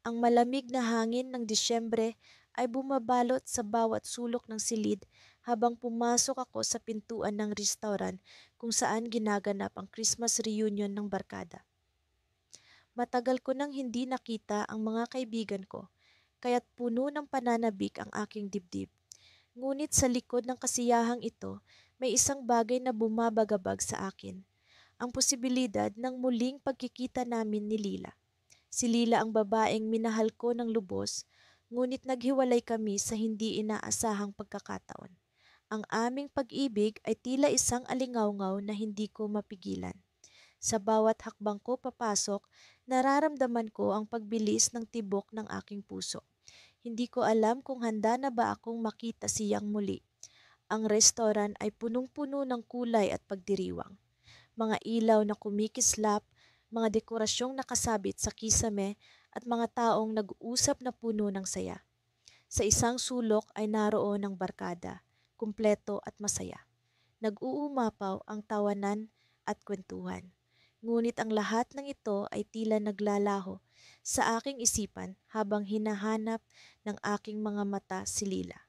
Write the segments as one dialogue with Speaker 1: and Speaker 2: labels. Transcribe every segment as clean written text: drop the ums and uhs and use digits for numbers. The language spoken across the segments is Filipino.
Speaker 1: Ang malamig na hangin ng Disyembre ay bumabalot sa bawat sulok ng silid habang pumasok ako sa pintuan ng restaurant kung saan ginaganap ang Christmas reunion ng barkada. Matagal ko nang hindi nakita ang mga kaibigan ko, kaya't puno ng pananabik ang aking dibdib. Ngunit sa likod ng kasiyahang ito, may isang bagay na bumabagabag sa akin. Ang posibilidad ng muling pagkikita namin ni Lila. Si Lila ang babaeng minahal ko ng lubos, ngunit naghiwalay kami sa hindi inaasahang pagkakataon. Ang aming pag-ibig ay tila isang alingawngaw na hindi ko mapigilan. Sa bawat hakbang ko papasok, nararamdaman ko ang pagbilis ng tibok ng aking puso. Hindi ko alam kung handa na ba akong makita siyang muli. Ang restaurant ay punong-puno ng kulay at pagdiriwang. Mga ilaw na kumikislap, mga dekorasyong nakasabit sa kisame at mga taong nag-uusap na puno ng saya. Sa isang sulok ay naroon ang barkada, kumpleto at masaya. Nag-uumapaw ang tawanan at kwentuhan. Ngunit ang lahat ng ito ay tila naglalaho sa aking isipan habang hinahanap ng aking mga mata si Lila.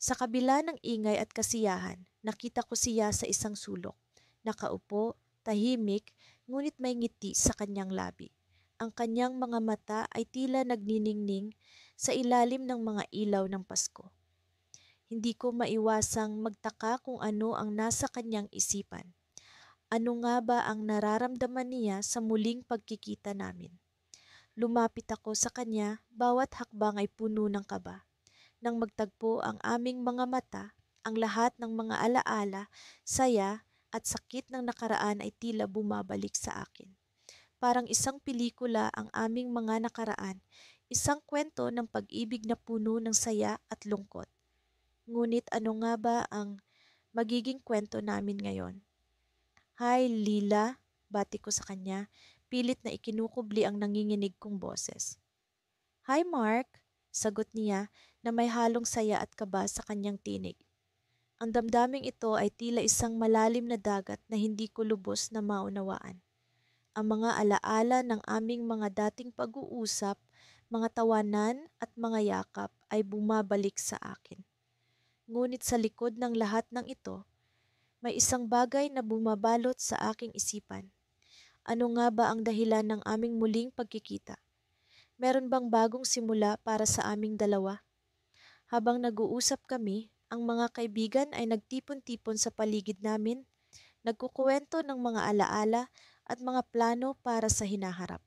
Speaker 1: Sa kabila ng ingay at kasiyahan, nakita ko siya sa isang sulok. Nakaupo, tahimik, ngunit may ngiti sa kanyang labi. Ang kanyang mga mata ay tila nagniningning sa ilalim ng mga ilaw ng Pasko. Hindi ko maiwasang magtaka kung ano ang nasa kanyang isipan. Ano nga ba ang nararamdaman niya sa muling pagkikita namin? Lumapit ako sa kanya, bawat hakbang ay puno ng kaba. Nang magtagpo ang aming mga mata, ang lahat ng mga alaala, saya at sakit ng nakaraan ay tila bumabalik sa akin. Parang isang pelikula ang aming mga nakaraan, isang kwento ng pag-ibig na puno ng saya at lungkot. Ngunit ano nga ba ang magiging kwento namin ngayon? Hi, Lila, bati ko sa kanya, pilit na ikinukubli ang nanginginig kong boses. Hi, Mark, sagot niya na may halong saya at kaba sa kanyang tinig. Ang damdaming ito ay tila isang malalim na dagat na hindi ko lubos na maunawaan. Ang mga alaala ng aming mga dating pag-uusap, mga tawanan at mga yakap ay bumabalik sa akin. Ngunit sa likod ng lahat ng ito, may isang bagay na bumabalot sa aking isipan. Ano nga ba ang dahilan ng aming muling pagkikita? Meron bang bagong simula para sa aming dalawa? Habang nag-uusap kami, ang mga kaibigan ay nagtipon-tipon sa paligid namin, nagkukuwento ng mga alaala at mga plano para sa hinaharap.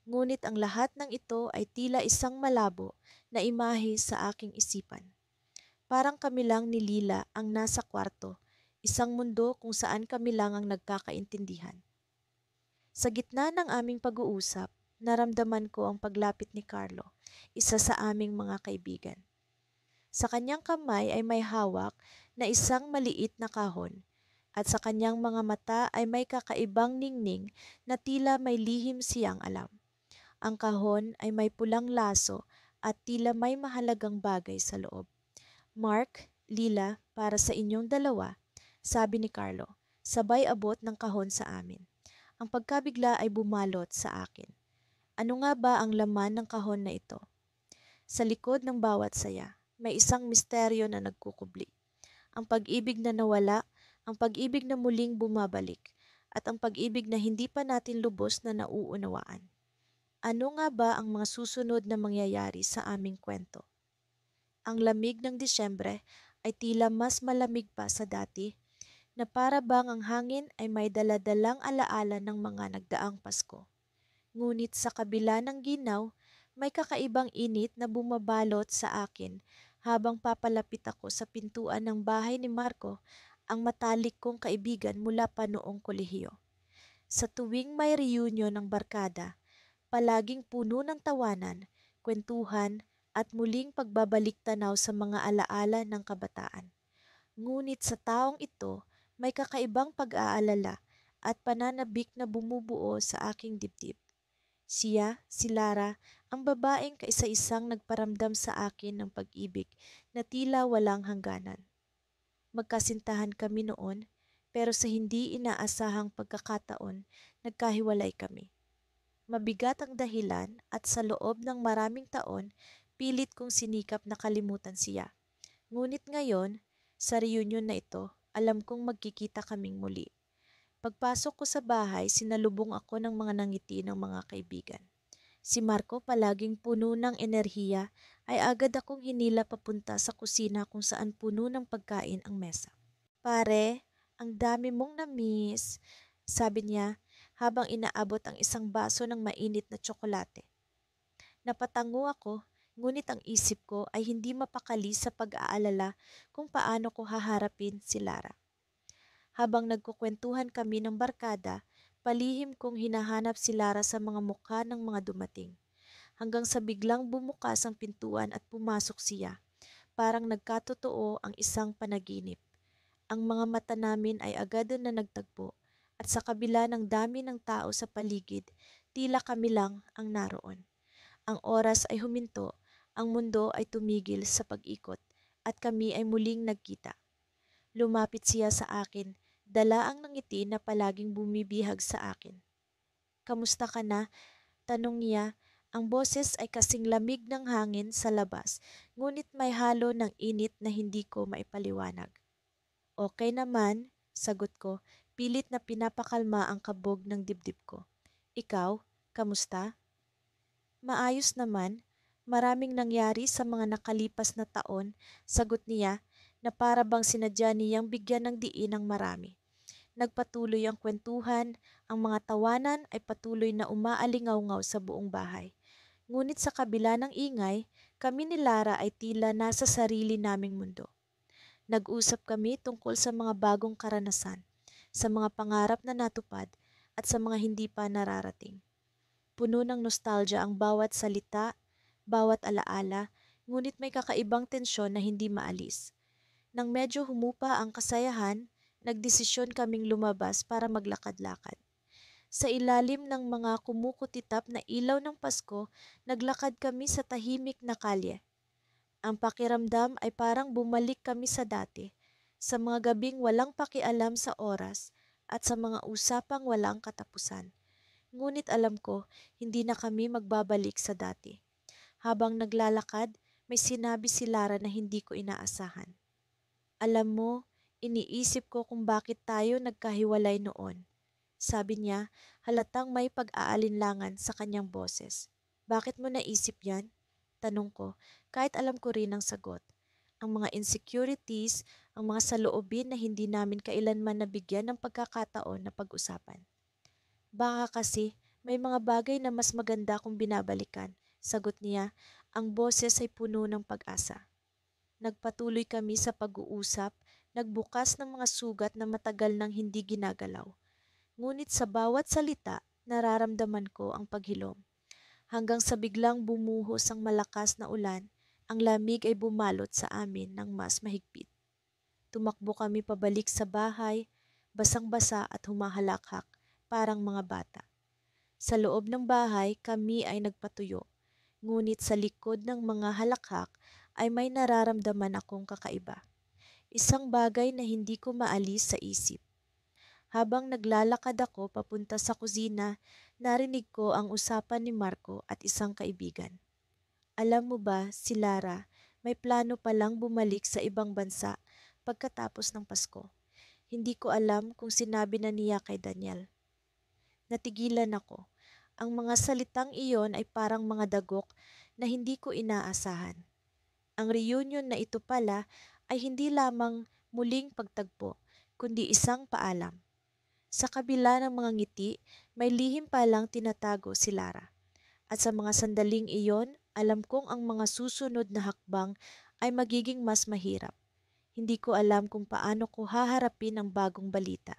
Speaker 1: Ngunit ang lahat ng ito ay tila isang malabo na imahe sa aking isipan. Parang kami lang ni Lila ang nasa kwarto, isang mundo kung saan kami lang ang nagkakaintindihan. Sa gitna ng aming pag-uusap, naramdaman ko ang paglapit ni Carlo, isa sa aming mga kaibigan. Sa kanyang kamay ay may hawak na isang maliit na kahon at sa kanyang mga mata ay may kakaibang ningning na tila may lihim siyang alam. Ang kahon ay may pulang laso at tila may mahalagang bagay sa loob. Mark, Lila, para sa inyong dalawa, sabi ni Carlo, sabay abot ng kahon sa amin. Ang pagkabigla ay bumalot sa akin. Ano nga ba ang laman ng kahon na ito? Sa likod ng bawat saya, may isang misteryo na nagkukubli. Ang pag-ibig na nawala, ang pag-ibig na muling bumabalik, at ang pag-ibig na hindi pa natin lubos na nauunawaan. Ano nga ba ang mga susunod na mangyayari sa aming kwento? Ang lamig ng Disyembre ay tila mas malamig pa sa dati, na para bang ang hangin ay may daladalang alaala ng mga nagdaang Pasko. Ngunit sa kabila ng ginaw, may kakaibang init na bumabalot sa akin habang papalapit ako sa pintuan ng bahay ni Marco, ang matalik kong kaibigan mula pa noong kolehiyo. Sa tuwing may reunion ng barkada, palaging puno ng tawanan, kwentuhan at muling pagbabalik tanaw sa mga alaala ng kabataan. Ngunit sa taong ito, may kakaibang pag-aalala at pananabik na bumubuo sa aking dibdib. Siya, si Lara, ang babaeng kaisa-isang nagparamdam sa akin ng pag-ibig na tila walang hangganan. Magkasintahan kami noon, pero sa hindi inaasahang pagkakataon, nagkahiwalay kami. Mabigat ang dahilan at sa loob ng maraming taon, pilit kong sinikap na kalimutan siya. Ngunit ngayon, sa reunion na ito, alam kong magkikita kaming muli. Pagpasok ko sa bahay, sinalubong ako ng mga nangiti ng mga kaibigan. Si Marco, palaging puno ng enerhiya, ay agad akong hinila papunta sa kusina kung saan puno ng pagkain ang mesa. Pare, ang dami mong na-miss, sabi niya habang inaabot ang isang baso ng mainit na tsokolate. Napatango ako, ngunit ang isip ko ay hindi mapakali sa pag-aalala kung paano ko haharapin si Lara. Habang nagkukwentuhan kami ng barkada, palihim kong hinahanap si Lara sa mga mukha ng mga dumating. Hanggang sa biglang bumukas ang pintuan at pumasok siya, parang nagkatotoo ang isang panaginip. Ang mga mata namin ay agad na nagtagpo at sa kabila ng dami ng tao sa paligid, tila kami lang ang naroon. Ang oras ay huminto, ang mundo ay tumigil sa pag-ikot at kami ay muling nagkita. Lumapit siya sa akin, dala ang ngiti na palaging bumibihag sa akin. Kamusta ka na? Tanong niya. Ang boses ay kasing lamig ng hangin sa labas, ngunit may halo ng init na hindi ko maipaliwanag. Okay naman, sagot ko, pilit na pinapakalma ang kabog ng dibdib ko. Ikaw, kamusta? Maayos naman. Maraming nangyari sa mga nakalipas na taon, sagot niya na para bang sinadya niyang bigyan ng diin ng marami. Nagpatuloy ang kwentuhan, ang mga tawanan ay patuloy na umaalingaw-ngaw sa buong bahay. Ngunit sa kabila ng ingay, kami ni Lara ay tila nasa sarili naming mundo. Nag-usap kami tungkol sa mga bagong karanasan, sa mga pangarap na natupad at sa mga hindi pa nararating. Puno ng nostalgia ang bawat salita, bawat alaala, ngunit may kakaibang tensyon na hindi maalis. Nang medyo humupa ang kasayahan, nagdesisyon kaming lumabas para maglakad-lakad. Sa ilalim ng mga kumukutitap na ilaw ng Pasko, naglakad kami sa tahimik na kalye. Ang pakiramdam ay parang bumalik kami sa dati, sa mga gabing walang pakialam sa oras at sa mga usapang walang katapusan. Ngunit alam ko, hindi na kami magbabalik sa dati. Habang naglalakad, may sinabi si Lara na hindi ko inaasahan. Alam mo, iniisip ko kung bakit tayo nagkahiwalay noon. Sabi niya, halatang may pag-aalinlangan sa kanyang boses. Bakit mo naisip yan? Tanong ko, kahit alam ko rin ang sagot. Ang mga insecurities, ang mga saloobin na hindi namin kailanman nabigyan ng pagkakataon na pag-usapan. Baka kasi may mga bagay na mas maganda kung binabalikan. Sagot niya, ang boses ay puno ng pag-asa. Nagpatuloy kami sa pag-uusap, nagbukas ng mga sugat na matagal nang hindi ginagalaw. Ngunit sa bawat salita, nararamdaman ko ang paghilom. Hanggang sa biglang bumuhos ang malakas na ulan, ang lamig ay bumalot sa amin ng mas mahigpit. Tumakbo kami pabalik sa bahay, basang-basa at humahalakhak, parang mga bata. Sa loob ng bahay, kami ay nagpatuyo. Ngunit sa likod ng mga halakhak ay may nararamdaman akong kakaiba. Isang bagay na hindi ko maalis sa isip. Habang naglalakad ako papunta sa kusina, narinig ko ang usapan ni Marco at isang kaibigan. Alam mo ba, si Lara, may plano palang bumalik sa ibang bansa pagkatapos ng Pasko. Hindi ko alam kung sinabi na niya kay Daniel. Natigilan ako. Ang mga salitang iyon ay parang mga dagok na hindi ko inaasahan. Ang reunion na ito pala ay hindi lamang muling pagtagpo, kundi isang paalam. Sa kabila ng mga ngiti, may lihim palang tinatago si Lara. At sa mga sandaling iyon, alam kong ang mga susunod na hakbang ay magiging mas mahirap. Hindi ko alam kung paano ko haharapin ang bagong balita.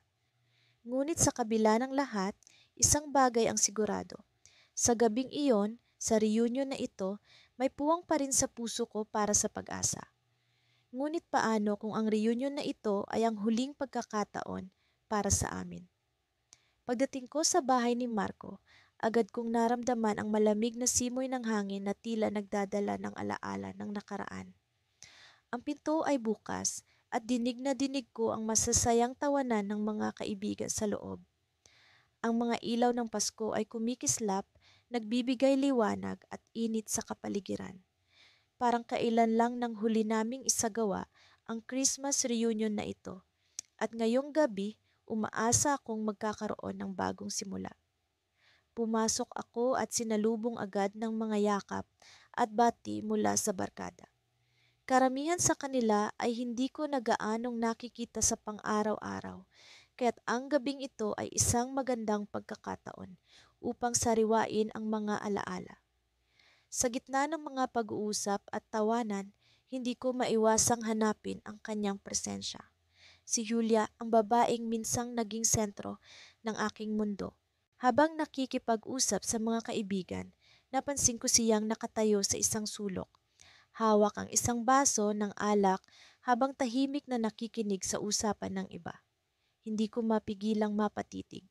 Speaker 1: Ngunit sa kabila ng lahat, isang bagay ang sigurado. Sa gabing iyon, sa reunion na ito, may puwang pa rin sa puso ko para sa pag-asa. Ngunit paano kung ang reunion na ito ay ang huling pagkakataon para sa amin? Pagdating ko sa bahay ni Marco, agad kong naramdaman ang malamig na simoy ng hangin na tila nagdadala ng alaala ng nakaraan. Ang pinto ay bukas at dinig na dinig ko ang masasayang tawanan ng mga kaibigan sa loob. Ang mga ilaw ng Pasko ay kumikislap nagbibigay liwanag at init sa kapaligiran. Parang kailan lang nang huli naming isagawa ang Christmas reunion na ito at ngayong gabi umaasa akong magkakaroon ng bagong simula. Pumasok ako at sinalubong agad ng mga yakap at bati mula sa barkada. Karamihan sa kanila ay hindi ko nagaanong nakikita sa pang-araw-araw, kaya't ang gabing ito ay isang magandang pagkakataon upang sariwain ang mga alaala. Sa gitna ng mga pag-uusap at tawanan, hindi ko maiwasang hanapin ang kanyang presensya. Si Julia ang babaeng minsang naging sentro ng aking mundo. Habang nakikipag-usap sa mga kaibigan, napansin ko siyang nakatayo sa isang sulok. Hawak ang isang baso ng alak habang tahimik na nakikinig sa usapan ng iba. Hindi ko mapigilang mapatitig.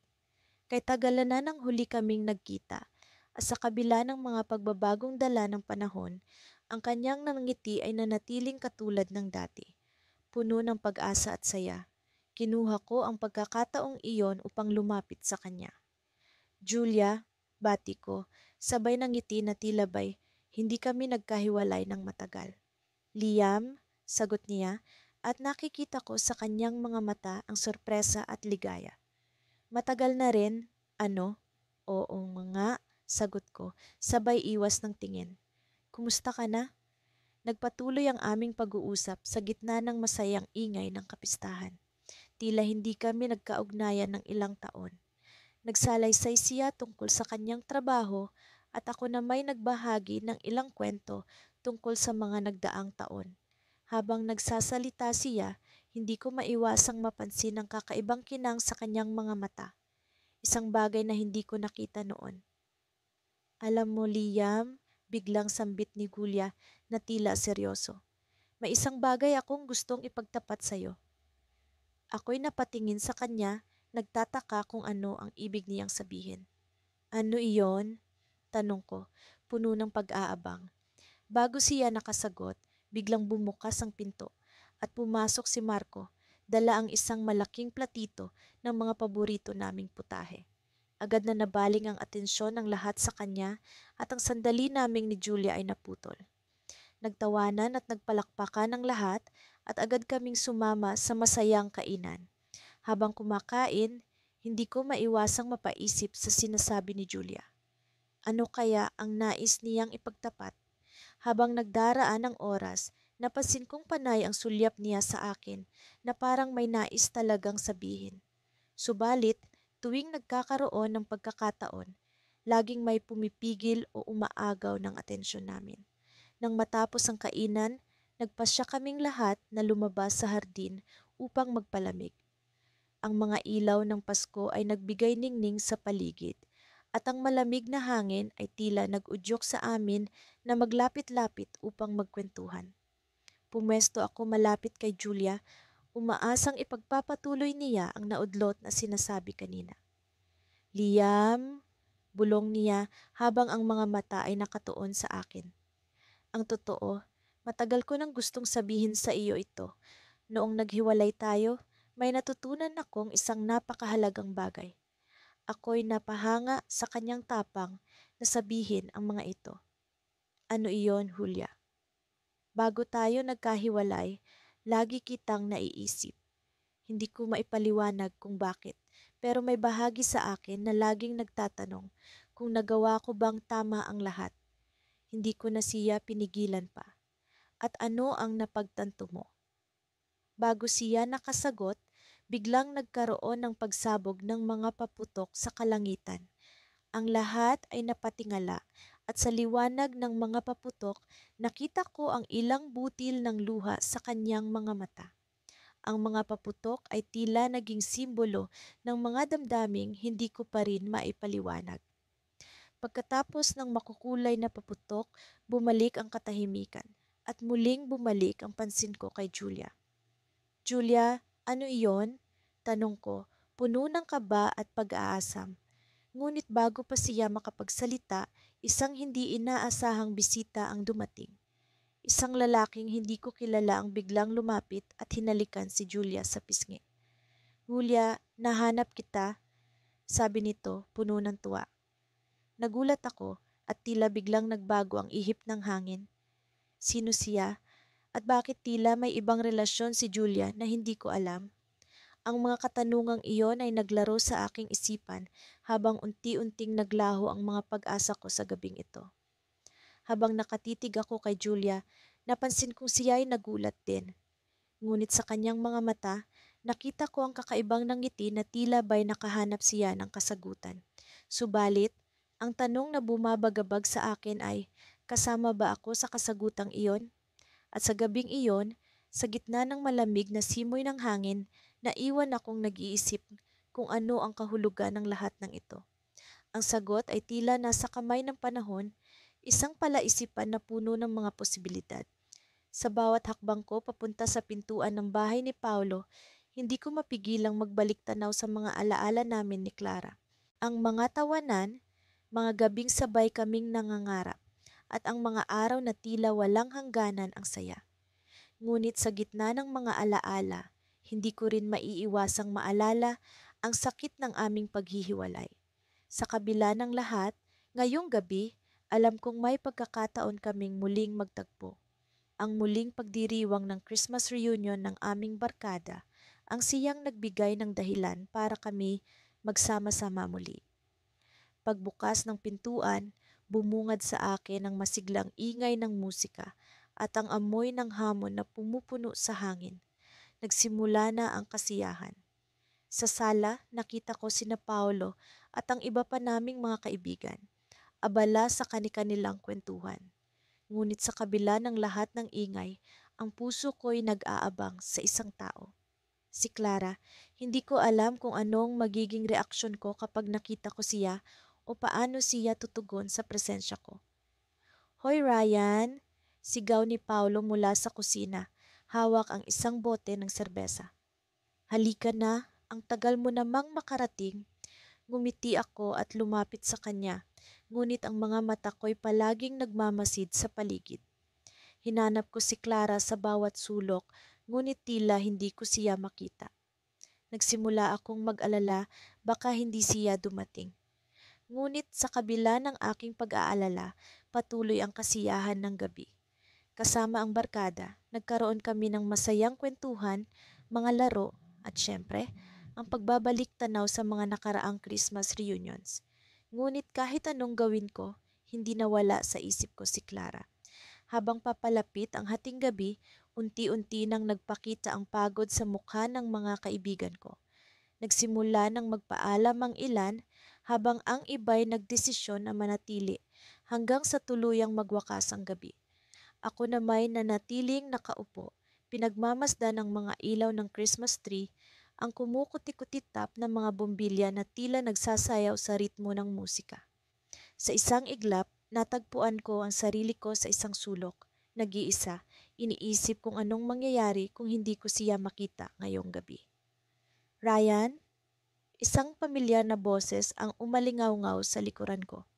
Speaker 1: Kay tagalan na ng huli kaming nagkita at sa kabila ng mga pagbabagong dala ng panahon, ang kanyang nangiti ay nanatiling katulad ng dati, puno ng pag-asa at saya. Kinuha ko ang pagkakataong iyon upang lumapit sa kanya. Julia, bati ko, sabay ng ngiti na tila ba'y hindi kami nagkahiwalay ng matagal. Liam, sagot niya, at nakikita ko sa kanyang mga mata ang sorpresa at ligaya. Matagal na rin, ano? Oo nga, sagot ko, sabay iwas ng tingin. Kumusta ka na? Nagpatuloy ang aming pag-uusap sa gitna ng masayang ingay ng kapistahan. Tila hindi kami nagkaugnayan ng ilang taon. Nagsalaysay siya tungkol sa kanyang trabaho at ako na may nagbahagi ng ilang kwento tungkol sa mga nagdaang taon. Habang nagsasalita siya, hindi ko maiwasang mapansin ang kakaibang kinang sa kanyang mga mata. Isang bagay na hindi ko nakita noon. Alam mo, Liam, biglang sambit ni Julia na tila seryoso. May isang bagay akong gustong ipagtapat sa'yo. Ako'y napatingin sa kanya, nagtataka kung ano ang ibig niyang sabihin. Ano iyon? Tanong ko, puno ng pag-aabang. Bago siya nakasagot, biglang bumukas ang pinto at pumasok si Marco, dala ang isang malaking platito ng mga paborito naming putahe. Agad na nabaling ang atensyon ng lahat sa kanya at ang sandali naming ni Julia ay naputol. Nagtawanan at nagpalakpakan ang lahat at agad kaming sumama sa masayang kainan. Habang kumakain, hindi ko maiwasang mapaisip sa sinasabi ni Julia. Ano kaya ang nais niyang ipagtapat? Habang nagdaraan ang oras, napansin kong panay ang sulyap niya sa akin na parang may nais talagang sabihin. Subalit, tuwing nagkakaroon ng pagkakataon, laging may pumipigil o umaagaw ng atensyon namin. Nang matapos ang kainan, nagpasya kaming lahat na lumabas sa hardin upang magpalamig. Ang mga ilaw ng Pasko ay nagbigay ningning sa paligid at ang malamig na hangin ay tila nag-udyok sa amin na maglapit-lapit upang magkwentuhan. Pumwesto ako malapit kay Julia, umaasang ipagpapatuloy niya ang naudlot na sinasabi kanina. Liam, bulong niya habang ang mga mata ay nakatuon sa akin. Ang totoo, matagal ko nang gustong sabihin sa iyo ito. Noong naghiwalay tayo, may natutunan akong isang napakahalagang bagay. Ako'y napahanga sa kanyang tapang na sabihin ang mga ito. Ano iyon, Julia? Bago tayo nagkahiwalay, lagi kitang naiisip. Hindi ko maipaliwanag kung bakit, pero may bahagi sa akin na laging nagtatanong kung nagawa ko bang tama ang lahat. Hindi ko na siya pinigilan pa. At ano ang napagtanto mo? Bago siya nakasagot, biglang nagkaroon ng pagsabog ng mga paputok sa kalangitan. Ang lahat ay napatingala at sa liwanag ng mga paputok, nakita ko ang ilang butil ng luha sa kanyang mga mata. Ang mga paputok ay tila naging simbolo ng mga damdaming hindi ko pa rin maipaliwanag. Pagkatapos ng makukulay na paputok, bumalik ang katahimikan at muling bumalik ang pansin ko kay Julia. Julia, ano iyon? Tanong ko, puno ng kaba at pag-aasam. Ngunit bago pa siya makapagsalita, isang hindi inaasahang bisita ang dumating. Isang lalaking hindi ko kilala ang biglang lumapit at hinalikan si Julia sa pisngi. Julia, nahanap kita, sabi nito, puno ng tuwa. Nagulat ako at tila biglang nagbago ang ihip ng hangin. Sino siya at bakit tila may ibang relasyon si Julia na hindi ko alam? Ang mga katanungang iyon ay naglaro sa aking isipan habang unti-unting naglaho ang mga pag-asa ko sa gabing ito. Habang nakatitig ako kay Julia, napansin kong siya ay nagulat din. Ngunit sa kanyang mga mata, nakita ko ang kakaibang ngiti na tila ba'y nakahanap siya ng kasagutan. Subalit, ang tanong na bumabagabag sa akin ay, kasama ba ako sa kasagutang iyon? At sa gabing iyon, sa gitna ng malamig na simoy ng hangin, naiwan akong nag-iisip kung ano ang kahulugan ng lahat ng ito. Ang sagot ay tila nasa kamay ng panahon, isang palaisipan na puno ng mga posibilidad. Sa bawat hakbang ko papunta sa pintuan ng bahay ni Paulo, hindi ko mapigilang magbalik tanaw sa mga alaala namin ni Clara. Ang mga tawanan, mga gabing sabay kaming nangangarap, at ang mga araw na tila walang hangganan ang saya. Ngunit sa gitna ng mga alaala, hindi ko rin maiiwasang maalala ang sakit ng aming paghihiwalay. Sa kabila ng lahat, ngayong gabi, alam kong may pagkakataon kaming muling magtagpo. Ang muling pagdiriwang ng Christmas reunion ng aming barkada ang siyang nagbigay ng dahilan para kami magsama-sama muli. Pagbukas ng pintuan, bumungad sa akin ang masiglang ingay ng musika at ang amoy ng hamon na pumupuno sa hangin. Nagsimula na ang kasiyahan. Sa sala, nakita ko sina Paolo at ang iba pa naming mga kaibigan, abala sa kani-kanilang kwentuhan. Ngunit sa kabila ng lahat ng ingay, ang puso ko'y nag-aabang sa isang tao. Si Clara, hindi ko alam kung anong magiging reaksyon ko kapag nakita ko siya o paano siya tutugon sa presensya ko. Hoy Ryan! Sigaw ni Paulo mula sa kusina, hawak ang isang bote ng serbesa. Halika na, ang tagal mo namang makarating. Ngumiti ako at lumapit sa kanya, ngunit ang mga mata ko'y palaging nagmamasid sa paligid. Hinanap ko si Clara sa bawat sulok, ngunit tila hindi ko siya makita. Nagsimula akong mag-alala baka hindi siya dumating. Ngunit sa kabila ng aking pag-aalala, patuloy ang kasiyahan ng gabi. Kasama ang barkada, nagkaroon kami ng masayang kwentuhan, mga laro, at syempre, ang pagbabalik tanaw sa mga nakaraang Christmas reunions. Ngunit kahit anong gawin ko, hindi nawala sa isip ko si Clara. Habang papalapit ang hating gabi, unti-unti nang nagpakita ang pagod sa mukha ng mga kaibigan ko. Nagsimula ng magpaalam ang ilan habang ang iba'y nagdesisyon na manatili hanggang sa tuluyang magwakas ang gabi. Ako na may nanatiling nakaupo, pinagmamasdan ng mga ilaw ng Christmas tree, ang kumukuti-kutitap ng mga bombilya na tila nagsasayaw sa ritmo ng musika. Sa isang iglap, natagpuan ko ang sarili ko sa isang sulok, nag-iisa, iniisip kung anong mangyayari kung hindi ko siya makita ngayong gabi. Ryan, isang pamilyar na boses ang umalingaw-ngaw sa likuran ko.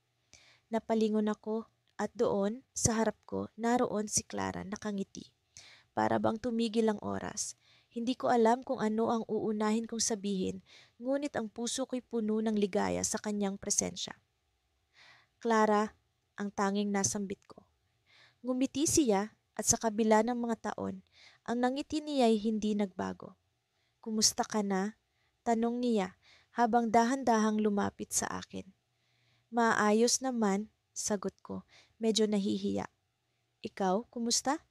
Speaker 1: Napalingon ako at doon, sa harap ko, naroon si Clara nakangiti. Para bang tumigil ang oras. Hindi ko alam kung ano ang uunahin kong sabihin, ngunit ang puso ko'y puno ng ligaya sa kanyang presensya. Clara, ang tanging nasambit ko. Ngumiti siya at sa kabila ng mga taon, ang nangiti niya'y hindi nagbago. Kumusta ka na? Tanong niya habang dahan-dahang lumapit sa akin. Maayos naman, sagot ko, medyo nahihiya. Ikaw, kumusta?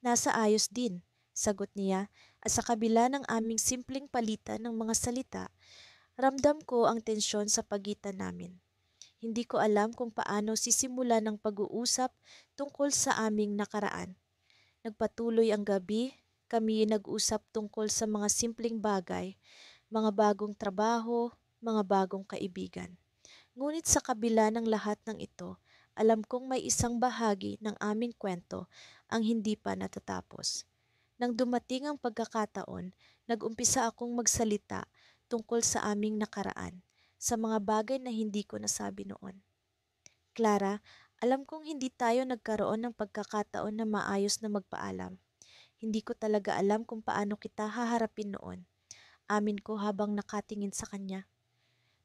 Speaker 1: Nasa ayos din, sagot niya at sa kabila ng aming simpleng palitan ng mga salita, ramdam ko ang tensyon sa pagitan namin. Hindi ko alam kung paano sisimula ng pag-uusap tungkol sa aming nakaraan. Nagpatuloy ang gabi, kami nag-usap tungkol sa mga simpleng bagay, mga bagong trabaho, mga bagong kaibigan. Ngunit sa kabila ng lahat ng ito, alam kong may isang bahagi ng aming kwento ang hindi pa natatapos. Nang dumating ang pagkakataon, nag-umpisa akong magsalita tungkol sa aming nakaraan, sa mga bagay na hindi ko nasabi noon. Clara, alam kong hindi tayo nagkaroon ng pagkakataon na maayos na magpaalam. Hindi ko talaga alam kung paano kita haharapin noon. Amin ko habang nakatingin sa kanya.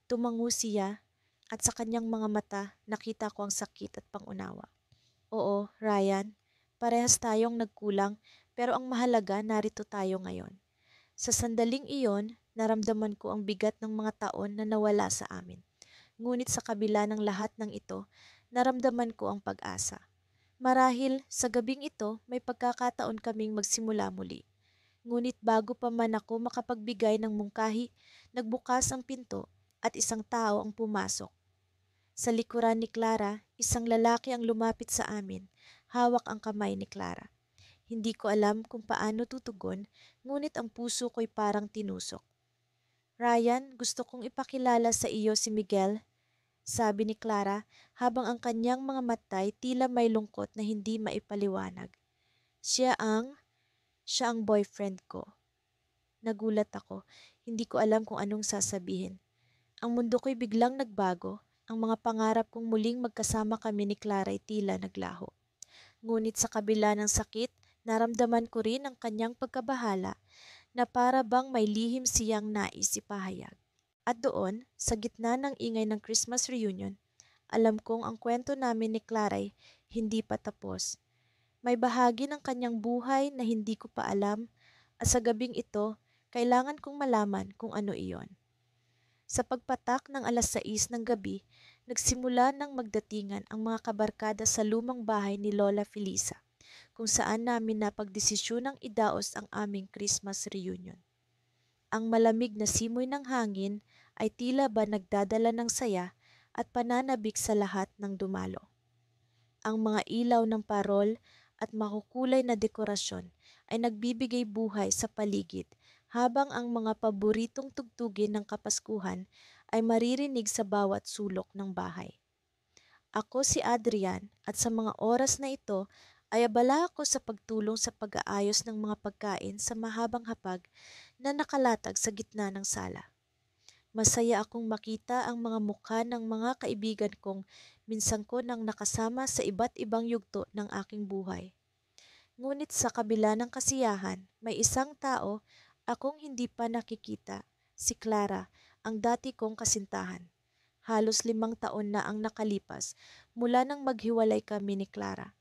Speaker 1: Tumango siya at sa kanyang mga mata nakita ko ang sakit at pangunawa. Oo, Ryan, parehas tayong nagkulang pero ang mahalaga narito tayo ngayon. Sa sandaling iyon, naramdaman ko ang bigat ng mga taon na nawala sa amin. Ngunit sa kabila ng lahat ng ito, naramdaman ko ang pag-asa. Marahil sa gabing ito may pagkakataon kaming magsimula muli. Ngunit bago pa man ako makapagbigay ng mungkahi, nagbukas ang pinto at isang tao ang pumasok. Sa likuran ni Clara, isang lalaki ang lumapit sa amin, hawak ang kamay ni Clara. Hindi ko alam kung paano tutugon, ngunit ang puso ko'y parang tinusok. Ryan, gusto kong ipakilala sa iyo si Miguel, sabi ni Clara habang ang kanyang mga matay tila may lungkot na hindi maipaliwanag. Siya ang, siya ang boyfriend ko. Nagulat ako, hindi ko alam kung anong sasabihin. Ang mundo ko'y biglang nagbago, ang mga pangarap kong muling magkasama kami ni Clara ay tila naglaho. Ngunit sa kabila ng sakit, naramdaman ko rin ang kanyang pagkabahala na para bang may lihim siyang nais ipahayag. At doon, sa gitna ng ingay ng Christmas reunion, alam kong ang kwento namin ni Clara ay hindi pa tapos. May bahagi ng kanyang buhay na hindi ko pa alam at sa gabing ito, kailangan kong malaman kung ano iyon. Sa pagpatak ng 6:00 ng gabi, nagsimula ng magdatingan ang mga kabarkada sa lumang bahay ni Lola Felisa, kung saan namin napagdesisyunang idaos ang aming Christmas reunion. Ang malamig na simoy ng hangin ay tila ba nagdadala ng saya at pananabik sa lahat ng dumalo. Ang mga ilaw ng parol at makukulay na dekorasyon ay nagbibigay buhay sa paligid habang ang mga paboritong tugtugin ng Kapaskuhan ay maririnig sa bawat sulok ng bahay. Ako si Adrian at sa mga oras na ito ay abala ako sa pagtulong sa pag-aayos ng mga pagkain sa mahabang hapag na nakalatag sa gitna ng sala. Masaya akong makita ang mga mukha ng mga kaibigan kong minsan ko nang nakasama sa iba't ibang yugto ng aking buhay. Ngunit sa kabila ng kasiyahan, may isang tao akong hindi pa nakikita, si Clara, ang dati kong kasintahan. Halos 5 taon na ang nakalipas mula nang maghiwalay kami ni Clara.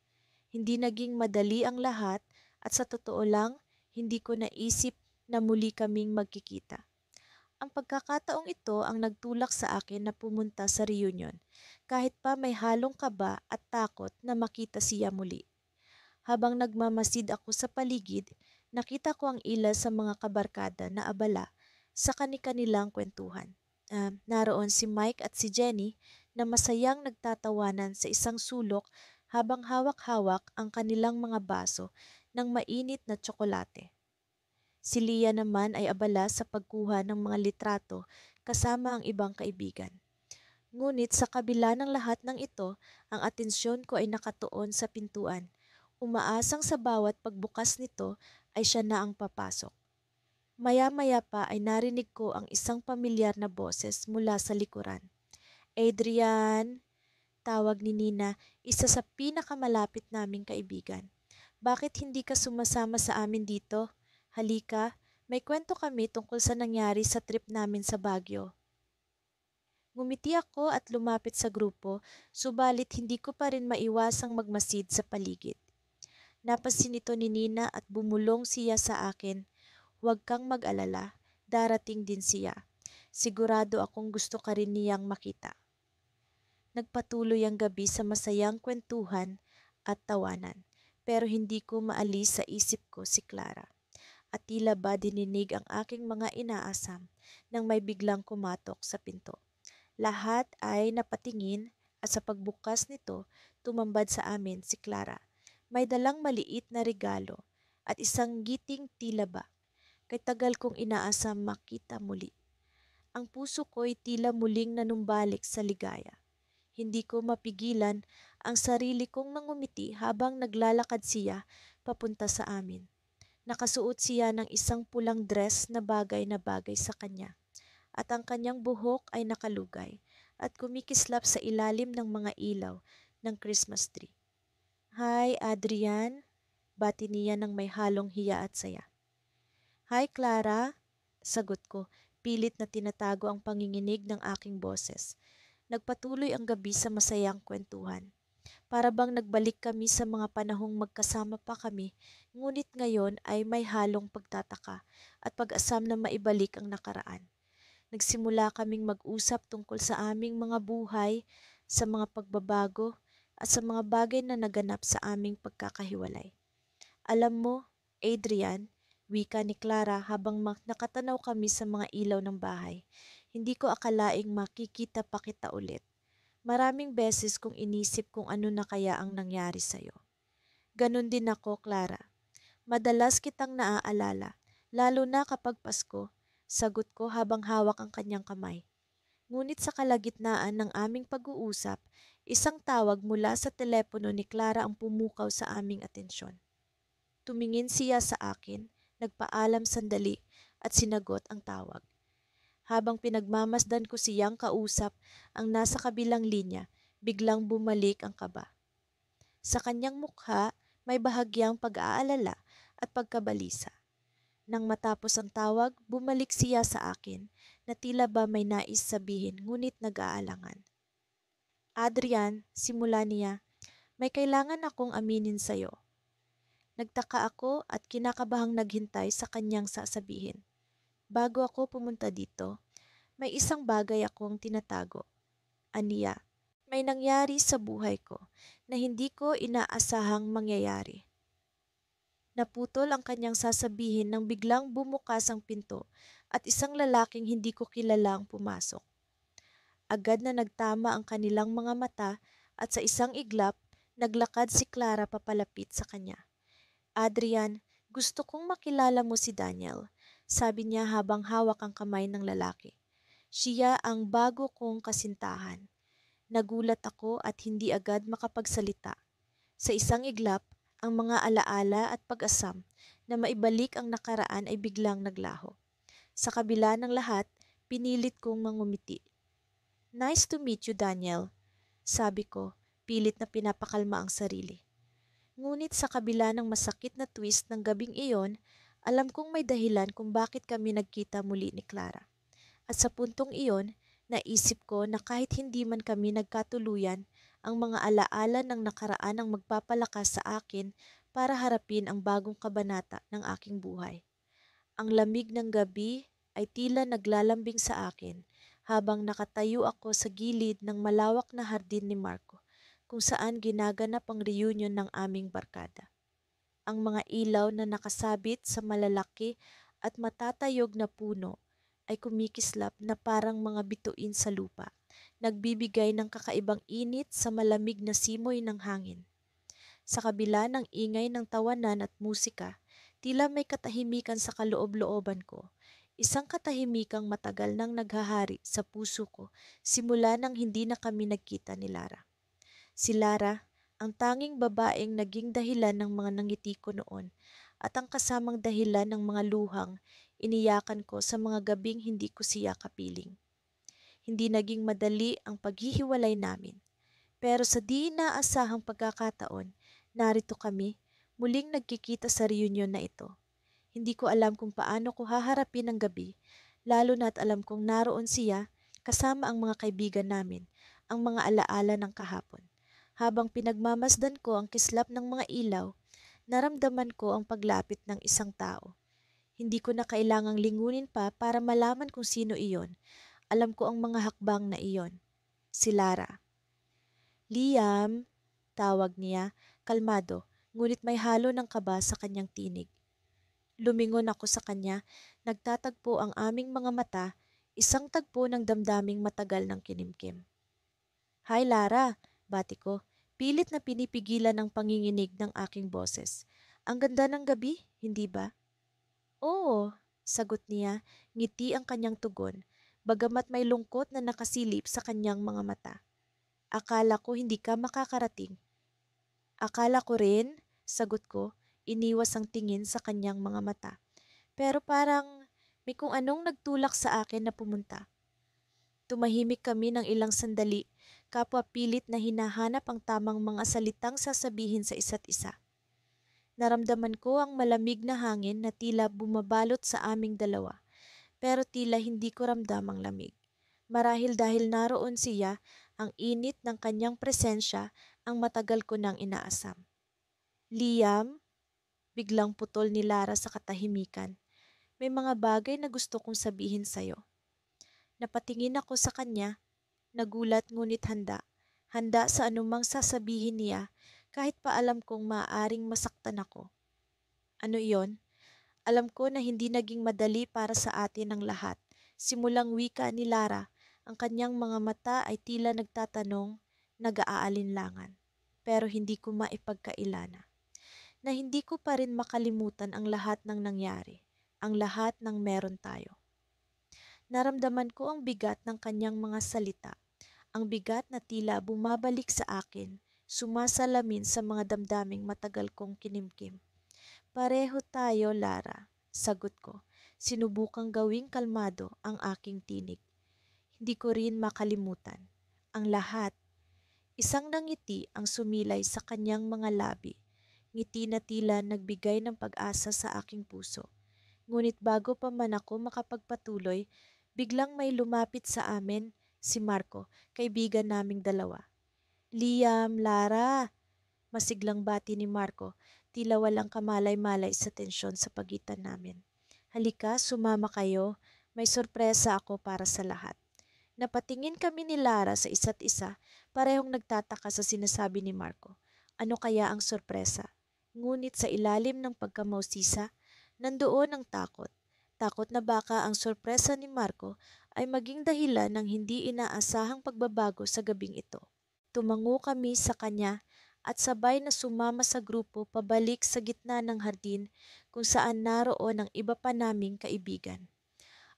Speaker 1: Hindi naging madali ang lahat at sa totoo lang, hindi ko naisip na muli kaming magkikita. Ang pagkakataong ito ang nagtulak sa akin na pumunta sa reunion, kahit pa may halong kaba at takot na makita siya muli. Habang nagmamasid ako sa paligid, nakita ko ang ilan sa mga kabarkada na abala sa kani-kanilang kwentuhan. Naroon si Mike at si Jenny na masayang nagtatawanan sa isang sulok habang hawak-hawak ang kanilang mga baso ng mainit na tsokolate. Si Leah naman ay abala sa pagkuha ng mga litrato kasama ang ibang kaibigan. Ngunit sa kabila ng lahat ng ito, ang atensyon ko ay nakatuon sa pintuan. Umaasang sa bawat pagbukas nito ay siya na ang papasok. Maya-maya pa ay narinig ko ang isang pamilyar na boses mula sa likuran. Adrian, tawag ni Nina, isa sa pinakamalapit naming kaibigan. Bakit hindi ka sumasama sa amin dito? Halika, may kwento kami tungkol sa nangyari sa trip namin sa Baguio. Ngumiti ako at lumapit sa grupo, subalit hindi ko pa rin maiwasang magmasid sa paligid. Napansin ito ni Nina at bumulong siya sa akin. Huwag kang mag-alala, darating din siya. Sigurado akong gusto ka rin niyang makita. Nagpatuloy ang gabi sa masayang kwentuhan at tawanan, pero hindi ko maalis sa isip ko si Clara. At tila ba dininig ang aking mga inaasam nang may biglang kumatok sa pinto. Lahat ay napatingin at sa pagbukas nito, tumambad sa amin si Clara. May dalang maliit na regalo at isang ngiting tila ba. Kay tagal kong inaasam makita muli. Ang puso ko'y tila muling nanumbalik sa ligaya. Hindi ko mapigilan ang sarili kong nangumiti habang naglalakad siya papunta sa amin. Nakasuot siya ng isang pulang dress na bagay sa kanya at ang kanyang buhok ay nakalugay at kumikislap sa ilalim ng mga ilaw ng Christmas tree. Hi, Adrian, bati niya ng may halong hiya at saya. Hi, Clara, sagot ko, pilit na tinatago ang panginginig ng aking boses. Nagpatuloy ang gabi sa masayang kwentuhan. Para bang nagbalik kami sa mga panahong magkasama pa kami, ngunit ngayon ay may halong pagtataka at pag-asam na maibalik ang nakaraan. Nagsimula kaming mag-usap tungkol sa aming mga buhay, sa mga pagbabago, at sa mga bagay na naganap sa aming pagkakahiwalay. Alam mo, Adrian, wika ni Clara habang nakatanaw kami sa mga ilaw ng bahay. Hindi ko akalaing makikita pa kita ulit. Maraming beses kong inisip kung ano na kaya ang nangyari sa'yo. Ganon din ako, Clara. Madalas kitang naaalala, lalo na kapag Pasko, sagot ko habang hawak ang kanyang kamay. Ngunit sa kalagitnaan ng aming pag-uusap, isang tawag mula sa telepono ni Clara ang pumukaw sa aming atensyon. Tumingin siya sa akin, nagpaalam sandali at sinagot ang tawag. Habang pinagmamasdan ko siyang kausap ang nasa kabilang linya, biglang bumalik ang kaba. Sa kanyang mukha, may bahagyang pag-aalala at pagkabalisa. Nang matapos ang tawag, bumalik siya sa akin na tila ba may nais sabihin ngunit nag-aalangan. Adrian, simula niya, may kailangan akong aminin sa'yo. Nagtaka ako at kinakabahang naghintay sa kanyang sasabihin. Bago ako pumunta dito, may isang bagay akong tinatago. Aniya, may nangyari sa buhay ko na hindi ko inaasahang mangyayari. Naputol ang kanyang sasabihin nang biglang bumukas ang pinto at isang lalaking hindi ko kilala ang pumasok. Agad na nagtama ang kanilang mga mata at sa isang iglap, naglakad si Clara papalapit sa kanya. Adrian, gusto kong makilala mo si Daniel, sabi niya habang hawak ang kamay ng lalaki. Siya ang bago kong kasintahan. Nagulat ako at hindi agad makapagsalita. Sa isang iglap, ang mga alaala at pag-asam na maibalik ang nakaraan ay biglang naglaho. Sa kabila ng lahat, pinilit kong mangumiti. Nice to meet you, Daniel, sabi ko, pilit na pinapakalma ang sarili. Ngunit sa kabila ng masakit na twist ng gabing iyon, alam kong may dahilan kung bakit kami nagkita muli ni Clara. At sa puntong iyon, naisip ko na kahit hindi man kami nagkatuluyan, ang mga alaala ng nakaraan ang magpapalakas sa akin para harapin ang bagong kabanata ng aking buhay. Ang lamig ng gabi ay tila naglalambing sa akin habang nakatayo ako sa gilid ng malawak na hardin ni Marco kung saan ginaganap ang reunion ng aming barkada. Ang mga ilaw na nakasabit sa malalaki at matatayog na puno ay kumikislap na parang mga bituin sa lupa, nagbibigay ng kakaibang init sa malamig na simoy ng hangin. Sa kabila ng ingay ng tawanan at musika, tila may katahimikan sa kaloob-looban ko. Isang katahimikang matagal nang naghahari sa puso ko simula nang hindi na kami nagkita ni Lara. Si Lara, ang tanging babaeng naging dahilan ng mga nangiti ko noon at ang kasamang dahilan ng mga luhang iniyakan ko sa mga gabing hindi ko siya kapiling. Hindi naging madali ang paghihiwalay namin. Pero sa di inaasahang pagkakataon, narito kami, muling nagkikita sa reunion na ito. Hindi ko alam kung paano ko haharapin ang gabi, lalo na't alam kong naroon siya kasama ang mga kaibigan namin, ang mga alaala ng kahapon. Habang pinagmamasdan ko ang kislap ng mga ilaw, naramdaman ko ang paglapit ng isang tao. Hindi ko na kailangang lingunin pa para malaman kung sino iyon. Alam ko ang mga hakbang na iyon. Si Lara. Liam, tawag niya, kalmado, ngunit may halo ng kaba sa kanyang tinig. Lumingon ako sa kanya, nagtatagpo ang aming mga mata, isang tagpo ng damdaming matagal ng kinimkim. Hi Lara, bati ko, pilit na pinipigilan ng panginginig ng aking boses. Ang ganda ng gabi, hindi ba? Oo, sagot niya, ngiti ang kanyang tugon, bagamat may lungkot na nakasilip sa kanyang mga mata. Akala ko hindi ka makakarating. Akala ko rin, sagot ko, iniwas ang tingin sa kanyang mga mata. Pero parang may kung anong nagtulak sa akin na pumunta. Tumahimik kami ng ilang sandali, kapwa pilit na hinahanap ang tamang mga salitang sasabihin sa isa't isa. Naramdaman ko ang malamig na hangin na tila bumabalot sa aming dalawa, pero tila hindi ko ramdam ang lamig. Marahil dahil naroon siya, ang init ng kanyang presensya ang matagal ko nang inaasam. Liam, biglang putol ni Lara sa katahimikan. May mga bagay na gusto kong sabihin sa'yo. Napatingin ako sa kanya, nagulat ngunit handa. Handa sa anumang sasabihin niya kahit pa alam kong maaaring masaktan ako. Ano iyon? Alam ko na hindi naging madali para sa atin ang lahat. Simulang wika ni Lara, ang kanyang mga mata ay tila nagtatanong, nag-aalinlangan. Pero hindi ko maipagkailana. Na hindi ko pa rin makalimutan ang lahat ng nangyari, ang lahat ng meron tayo. Naramdaman ko ang bigat ng kanyang mga salita, ang bigat na tila bumabalik sa akin, sumasalamin sa mga damdaming matagal kong kinimkim. Pareho tayo, Lara, sagot ko. Sinubukang gawing kalmado ang aking tinig. Hindi ko rin makalimutan. Ang lahat. Isang nangiti ang sumilay sa kanyang mga labi. Ngiti na tila nagbigay ng pag-asa sa aking puso. Ngunit bago pa man ako makapagpatuloy, biglang may lumapit sa amin, si Marco, kaibigan naming dalawa. Liam, Lara, masiglang bati ni Marco, tila walang kamalay-malay sa tensyon sa pagitan namin. Halika, sumama kayo, may sorpresa ako para sa lahat. Napatingin kami ni Lara sa isa't isa, parehong nagtataka sa sinasabi ni Marco. Ano kaya ang sorpresa? Ngunit sa ilalim ng pagkamausisa, nandoon ang takot. Takot na baka ang sorpresa ni Marco ay maging dahilan ng hindi inaasahang pagbabago sa gabing ito. Tumango kami sa kanya at sabay na sumama sa grupo pabalik sa gitna ng hardin kung saan naroon ang iba pa naming kaibigan.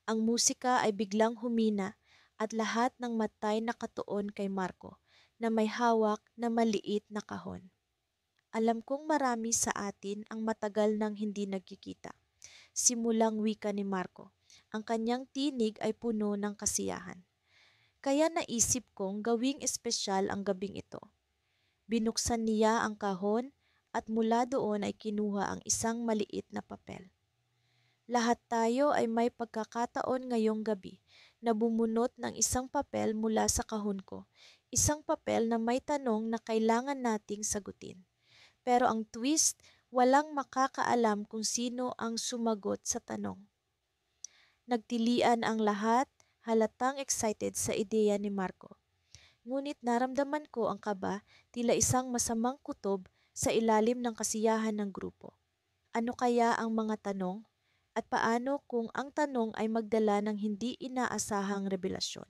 Speaker 1: Ang musika ay biglang humina at lahat ng matay nakatuon kay Marco na may hawak na maliit na kahon. Alam kong marami sa atin ang matagal nang hindi nagkikita. Simulang wika ni Marco. Ang kanyang tinig ay puno ng kasiyahan. Kaya naisip kong gawing espesyal ang gabing ito. Binuksan niya ang kahon at mula doon ay kinuha ang isang maliit na papel. Lahat tayo ay may pagkakataon ngayong gabi na bumunot ng isang papel mula sa kahon ko. Isang papel na may tanong na kailangan nating sagutin. Pero ang twist, walang makakaalam kung sino ang sumagot sa tanong. Nagtilian ang lahat, halatang excited sa ideya ni Marco. Ngunit naramdaman ko ang kaba, tila isang masamang kutob sa ilalim ng kasiyahan ng grupo. Ano kaya ang mga tanong? At paano kung ang tanong ay magdala ng hindi inaasahang revelasyon?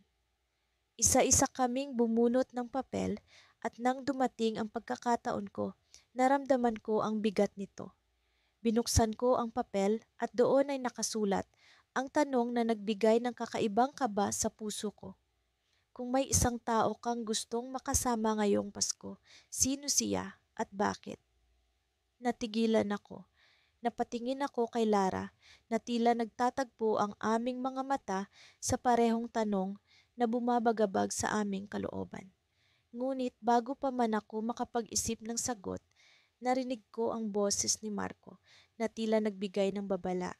Speaker 1: Isa-isa kaming bumunot ng papel at nang dumating ang pagkakataon ko, naramdaman ko ang bigat nito. Binuksan ko ang papel at doon ay nakasulat ang tanong na nagbigay ng kakaibang kaba sa puso ko. Kung may isang tao kang gustong makasama ngayong Pasko, sino siya at bakit? Natigilan ako. Napatingin ako kay Lara na tila nagtatagpo ang aming mga mata sa parehong tanong na bumabagabag sa aming kalooban. Ngunit bago pa man ako makapag-isip ng sagot, narinig ko ang boses ni Marco na tila nagbigay ng babala.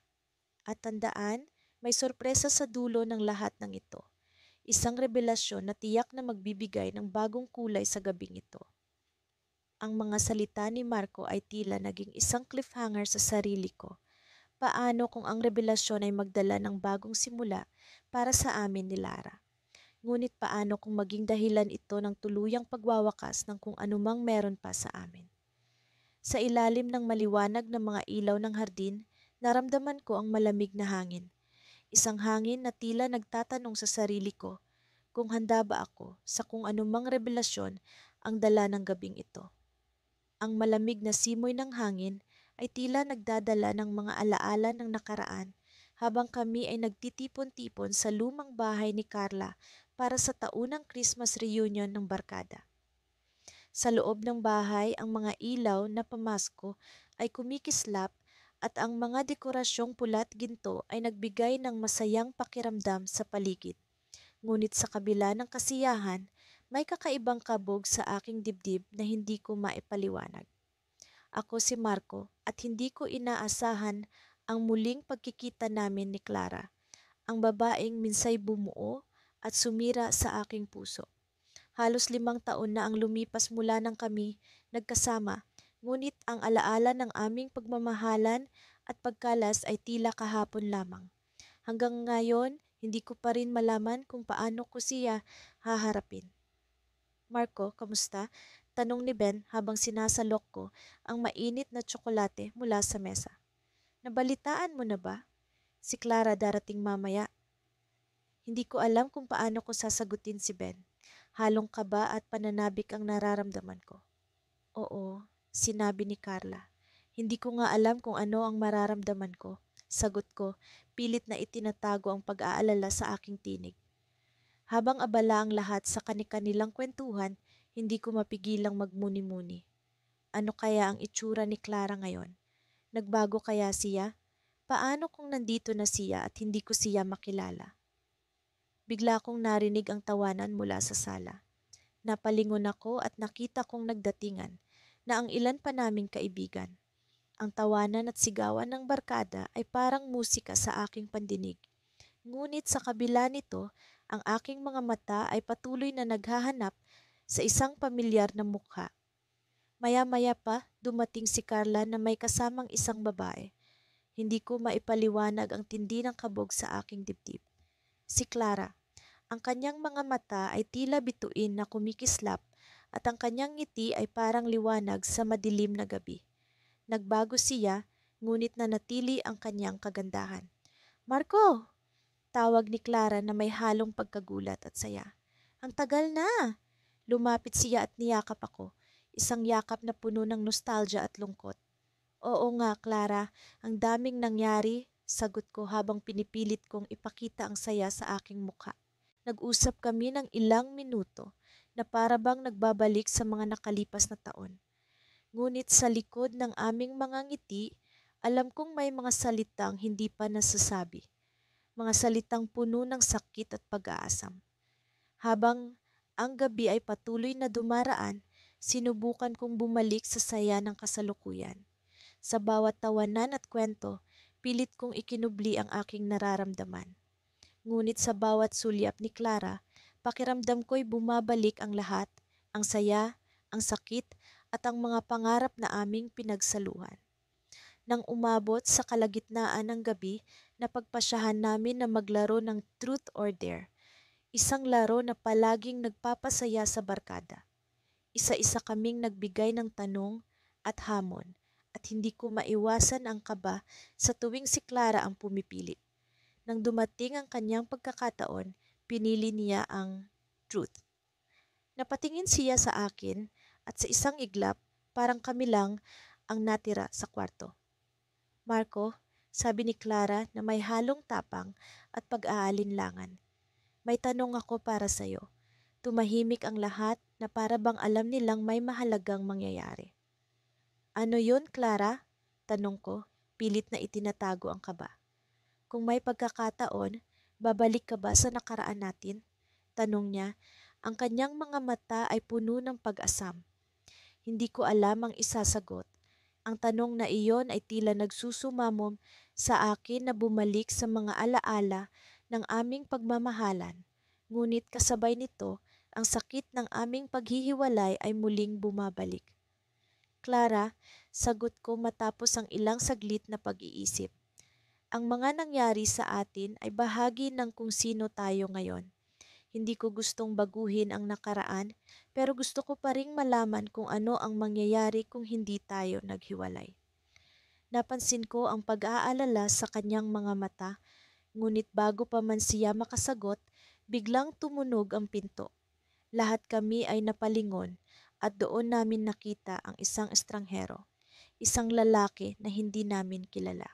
Speaker 1: At tandaan, may sorpresa sa dulo ng lahat ng ito. Isang revelasyon na tiyak na magbibigay ng bagong kulay sa gabing ito. Ang mga salita ni Marco ay tila naging isang cliffhanger sa sarili ko. Paano kung ang revelasyon ay magdala ng bagong simula para sa amin ni Lara? Ngunit paano kung maging dahilan ito ng tuluyang pagwawakas ng kung anumang meron pa sa amin? Sa ilalim ng maliwanag ng mga ilaw ng hardin, naramdaman ko ang malamig na hangin. Isang hangin na tila nagtatanong sa sarili ko kung handa ba ako sa kung anumang revelasyon ang dala ng gabing ito. Ang malamig na simoy ng hangin ay tila nagdadala ng mga alaala ng nakaraan habang kami ay nagtitipon-tipon sa lumang bahay ni Carla para sa taunang Christmas reunion ng barkada. Sa loob ng bahay, ang mga ilaw na pamasko ay kumikislap at ang mga dekorasyong pula't ginto ay nagbigay ng masayang pakiramdam sa paligid. Ngunit sa kabila ng kasiyahan, may kakaibang kabog sa aking dibdib na hindi ko maipaliwanag. Ako si Marco at hindi ko inaasahan ang muling pagkikita namin ni Clara, ang babaeng minsay bumuo at sumira sa aking puso. Halos 5 taon na ang lumipas mula nang kami nagkasama, ngunit ang alaala ng aming pagmamahalan at pagkalas ay tila kahapon lamang. Hanggang ngayon, hindi ko pa rin malaman kung paano ko siya haharapin. Marco, kamusta? Tanong ni Ben habang sinasalok ko ang mainit na tsokolate mula sa mesa. Nabalitaan mo na ba? Si Clara darating mamaya. Hindi ko alam kung paano ko sasagutin si Ben. Halong kaba at pananabik ang nararamdaman ko. Oo, sinabi ni Carla. Hindi ko nga alam kung ano ang mararamdaman ko. Sagot ko, pilit na itinatago ang pag-aalala sa aking tinig. Habang abala ang lahat sa kani-kanilang kwentuhan, hindi ko mapigilang magmuni-muni. Ano kaya ang itsura ni Clara ngayon? Nagbago kaya siya? Paano kung nandito na siya at hindi ko siya makilala? Bigla kong narinig ang tawanan mula sa sala. Napalingon ako at nakita kong nagdatingan na ang ilan pa naming kaibigan. Ang tawanan at sigawan ng barkada ay parang musika sa aking pandinig. Ngunit sa kabila nito, ang aking mga mata ay patuloy na naghahanap sa isang pamilyar na mukha. Maya-maya pa, dumating si Carla na may kasamang isang babae. Hindi ko maipaliwanag ang tindi ng kabog sa aking dibdib. Si Clara. Ang kanyang mga mata ay tila bituin na kumikislap at ang kanyang ngiti ay parang liwanag sa madilim na gabi. Nagbago siya, ngunit nanatili ang kanyang kagandahan. Marco! Tawag ni Clara na may halong pagkagulat at saya. Ang tagal na! Lumapit siya at niyakap ako. Isang yakap na puno ng nostalgia at lungkot. Oo nga, Clara, ang daming nangyari, sagot ko habang pinipilit kong ipakita ang saya sa aking mukha. Nag-usap kami ng ilang minuto na para bang nagbabalik sa mga nakalipas na taon. Ngunit sa likod ng aming mga ngiti, alam kong may mga salitang hindi pa nasasabi. Mga salitang puno ng sakit at pag-aasam. Habang ang gabi ay patuloy na dumaraan, sinubukan kong bumalik sa saya ng kasalukuyan. Sa bawat tawanan at kwento, pilit kong ikinubli ang aking nararamdaman. Ngunit sa bawat sulyap ni Clara, pakiramdam ko'y bumabalik ang lahat, ang saya, ang sakit, at ang mga pangarap na aming pinagsaluhan. Nang umabot sa kalagitnaan ng gabi, napagpasyahan namin na maglaro ng Truth or Dare, isang laro na palaging nagpapasaya sa barkada. Isa-isa kaming nagbigay ng tanong at hamon, at hindi ko maiwasan ang kaba sa tuwing si Clara ang pumipili. Nang dumating ang kanyang pagkakataon, pinili niya ang truth. Napatingin siya sa akin at sa isang iglap, parang kami lang ang natira sa kwarto. Marco, sabi ni Clara na may halong tapang at pag-aalinlangan. May tanong ako para sa'yo. Tumahimik ang lahat na para bang alam nilang may mahalagang mangyayari. Ano yun, Clara? Tanong ko, pilit na itinatago ang kaba. Kung may pagkakataon, babalik ka ba sa nakaraan natin? Tanong niya, ang kanyang mga mata ay puno ng pag-asam. Hindi ko alam ang isasagot. Ang tanong na iyon ay tila nagsusumamom sa akin na bumalik sa mga alaala ng aming pagmamahalan. Ngunit kasabay nito, ang sakit ng aming paghihiwalay ay muling bumabalik. Clara, sagot ko matapos ang ilang saglit na pag-iisip. Ang mga nangyari sa atin ay bahagi ng kung sino tayo ngayon. Hindi ko gustong baguhin ang nakaraan, pero gusto ko pa ring malaman kung ano ang mangyayari kung hindi tayo naghiwalay. Napansin ko ang pag-aalala sa kanyang mga mata, ngunit bago pa man siya makasagot, biglang tumunog ang pinto. Lahat kami ay napalingon at doon namin nakita ang isang estranghero, isang lalaki na hindi namin kilala.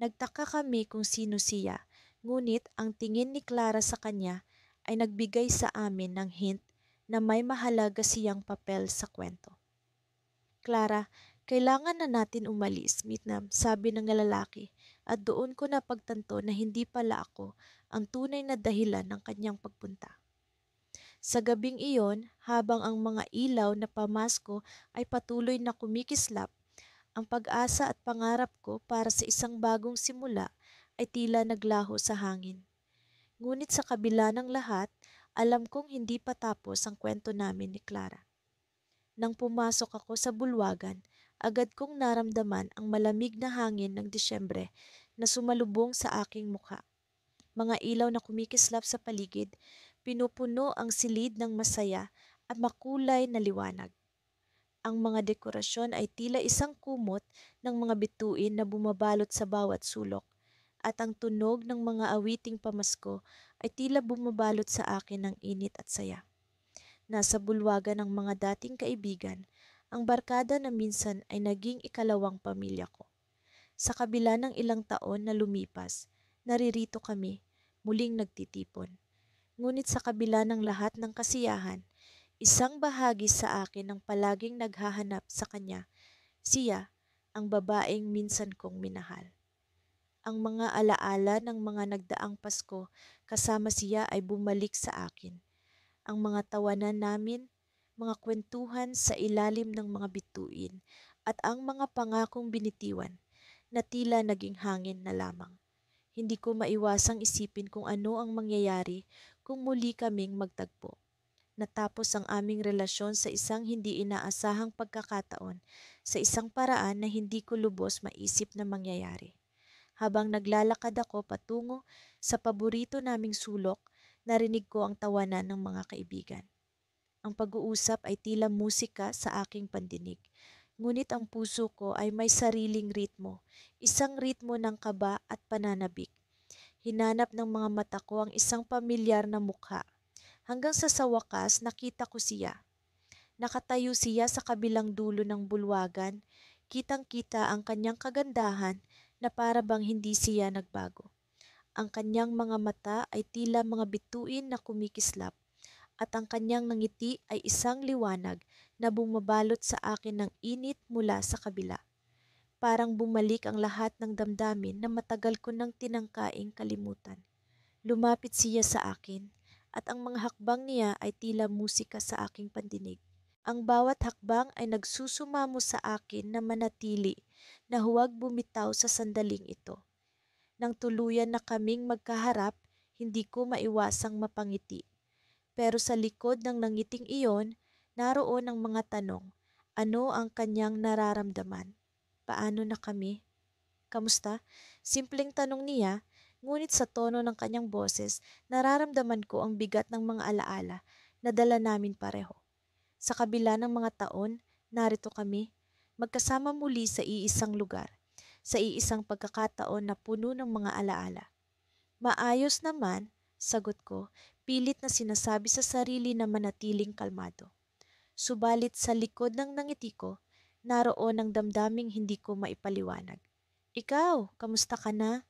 Speaker 1: Nagtaka kami kung sino siya, ngunit ang tingin ni Clara sa kanya ay nagbigay sa amin ng hint na may mahalaga siyang papel sa kwento. Clara, kailangan na natin umalis, Mitnam, sabi ng lalaki, at doon ko napagtanto na hindi pala ako ang tunay na dahilan ng kanyang pagpunta. Sa gabing iyon, habang ang mga ilaw na pamasko ay patuloy na kumikislap, ang pag-asa at pangarap ko para sa isang bagong simula ay tila naglaho sa hangin. Ngunit sa kabila ng lahat, alam kong hindi pa tapos ang kwento namin ni Clara. Nang pumasok ako sa bulwagan, agad kong naramdaman ang malamig na hangin ng Disyembre na sumalubong sa aking mukha. Mga ilaw na kumikislap sa paligid, pinupuno ang silid ng masaya at makulay na liwanag. Ang mga dekorasyon ay tila isang kumot ng mga bituin na bumabalot sa bawat sulok, at ang tunog ng mga awiting pamasko ay tila bumabalot sa akin ng init at saya. Nasa bulwagan ng mga dating kaibigan, ang barkada na minsan ay naging ikalawang pamilya ko. Sa kabila ng ilang taon na lumipas, naririto kami, muling nagtitipon. Ngunit sa kabila ng lahat ng kasiyahan, isang bahagi sa akin ang palaging naghahanap sa kanya. Siya, ang babaeng minsan kong minahal. Ang mga alaala ng mga nagdaang Pasko kasama siya ay bumalik sa akin. Ang mga tawanan namin, mga kwentuhan sa ilalim ng mga bituin, at ang mga pangakong binitiwan na tila naging hangin na lamang. Hindi ko maiwasang isipin kung ano ang mangyayari kung muli kaming magtagpo. Natapos ang aming relasyon sa isang hindi inaasahang pagkakataon, sa isang paraan na hindi ko lubos maisip na mangyayari. Habang naglalakad ako patungo sa paborito naming sulok, narinig ko ang tawanan ng mga kaibigan. Ang pag-uusap ay tila musika sa aking pandinig. Ngunit ang puso ko ay may sariling ritmo, isang ritmo ng kaba at pananabik. Hinanap ng mga mata ko ang isang pamilyar na mukha. Hanggang sa wakas nakita ko siya. Nakatayo siya sa kabilang dulo ng bulwagan. Kitang-kita ang kanyang kagandahan na para bang hindi siya nagbago. Ang kanyang mga mata ay tila mga bituin na kumikislap, at ang kanyang ngiti ay isang liwanag na bumabalot sa akin ng init mula sa kabila. Parang bumalik ang lahat ng damdamin na matagal ko nang tinangkaing kalimutan. Lumapit siya sa akin, at ang mga hakbang niya ay tila musika sa aking pandinig. Ang bawat hakbang ay nagsusumamo sa akin na manatili, na huwag bumitaw sa sandaling ito. Nang tuluyan na kaming magkaharap, hindi ko maiwasang mapangiti. Pero sa likod ng nangiting iyon, naroon ang mga tanong. Ano ang kanyang nararamdaman? Paano na kami? Kamusta? Simpleng tanong niya, ngunit sa tono ng kanyang boses, nararamdaman ko ang bigat ng mga alaala na dala namin pareho. Sa kabila ng mga taon, narito kami, magkasama muli sa iisang lugar, sa iisang pagkakataon na puno ng mga alaala. Maayos naman, sagot ko, pilit na sinasabi sa sarili na manatiling kalmado. Subalit sa likod ng nangiti ko, naroon ang damdaming hindi ko maipaliwanag. Ikaw, kamusta ka na?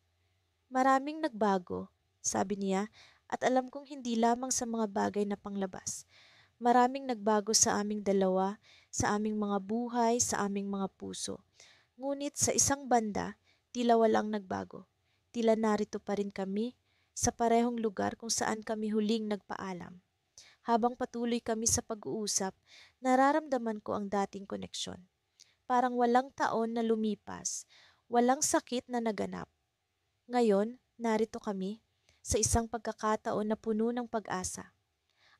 Speaker 1: Maraming nagbago, sabi niya, at alam kong hindi lamang sa mga bagay na panglabas. Maraming nagbago sa aming dalawa, sa aming mga buhay, sa aming mga puso. Ngunit sa isang banda, tila walang nagbago. Tila narito pa rin kami, sa parehong lugar kung saan kami huling nagpaalam. Habang patuloy kami sa pag-uusap, nararamdaman ko ang dating koneksyon. Parang walang taon na lumipas, walang sakit na naganap. Ngayon, narito kami, sa isang pagkakataon na puno ng pag-asa.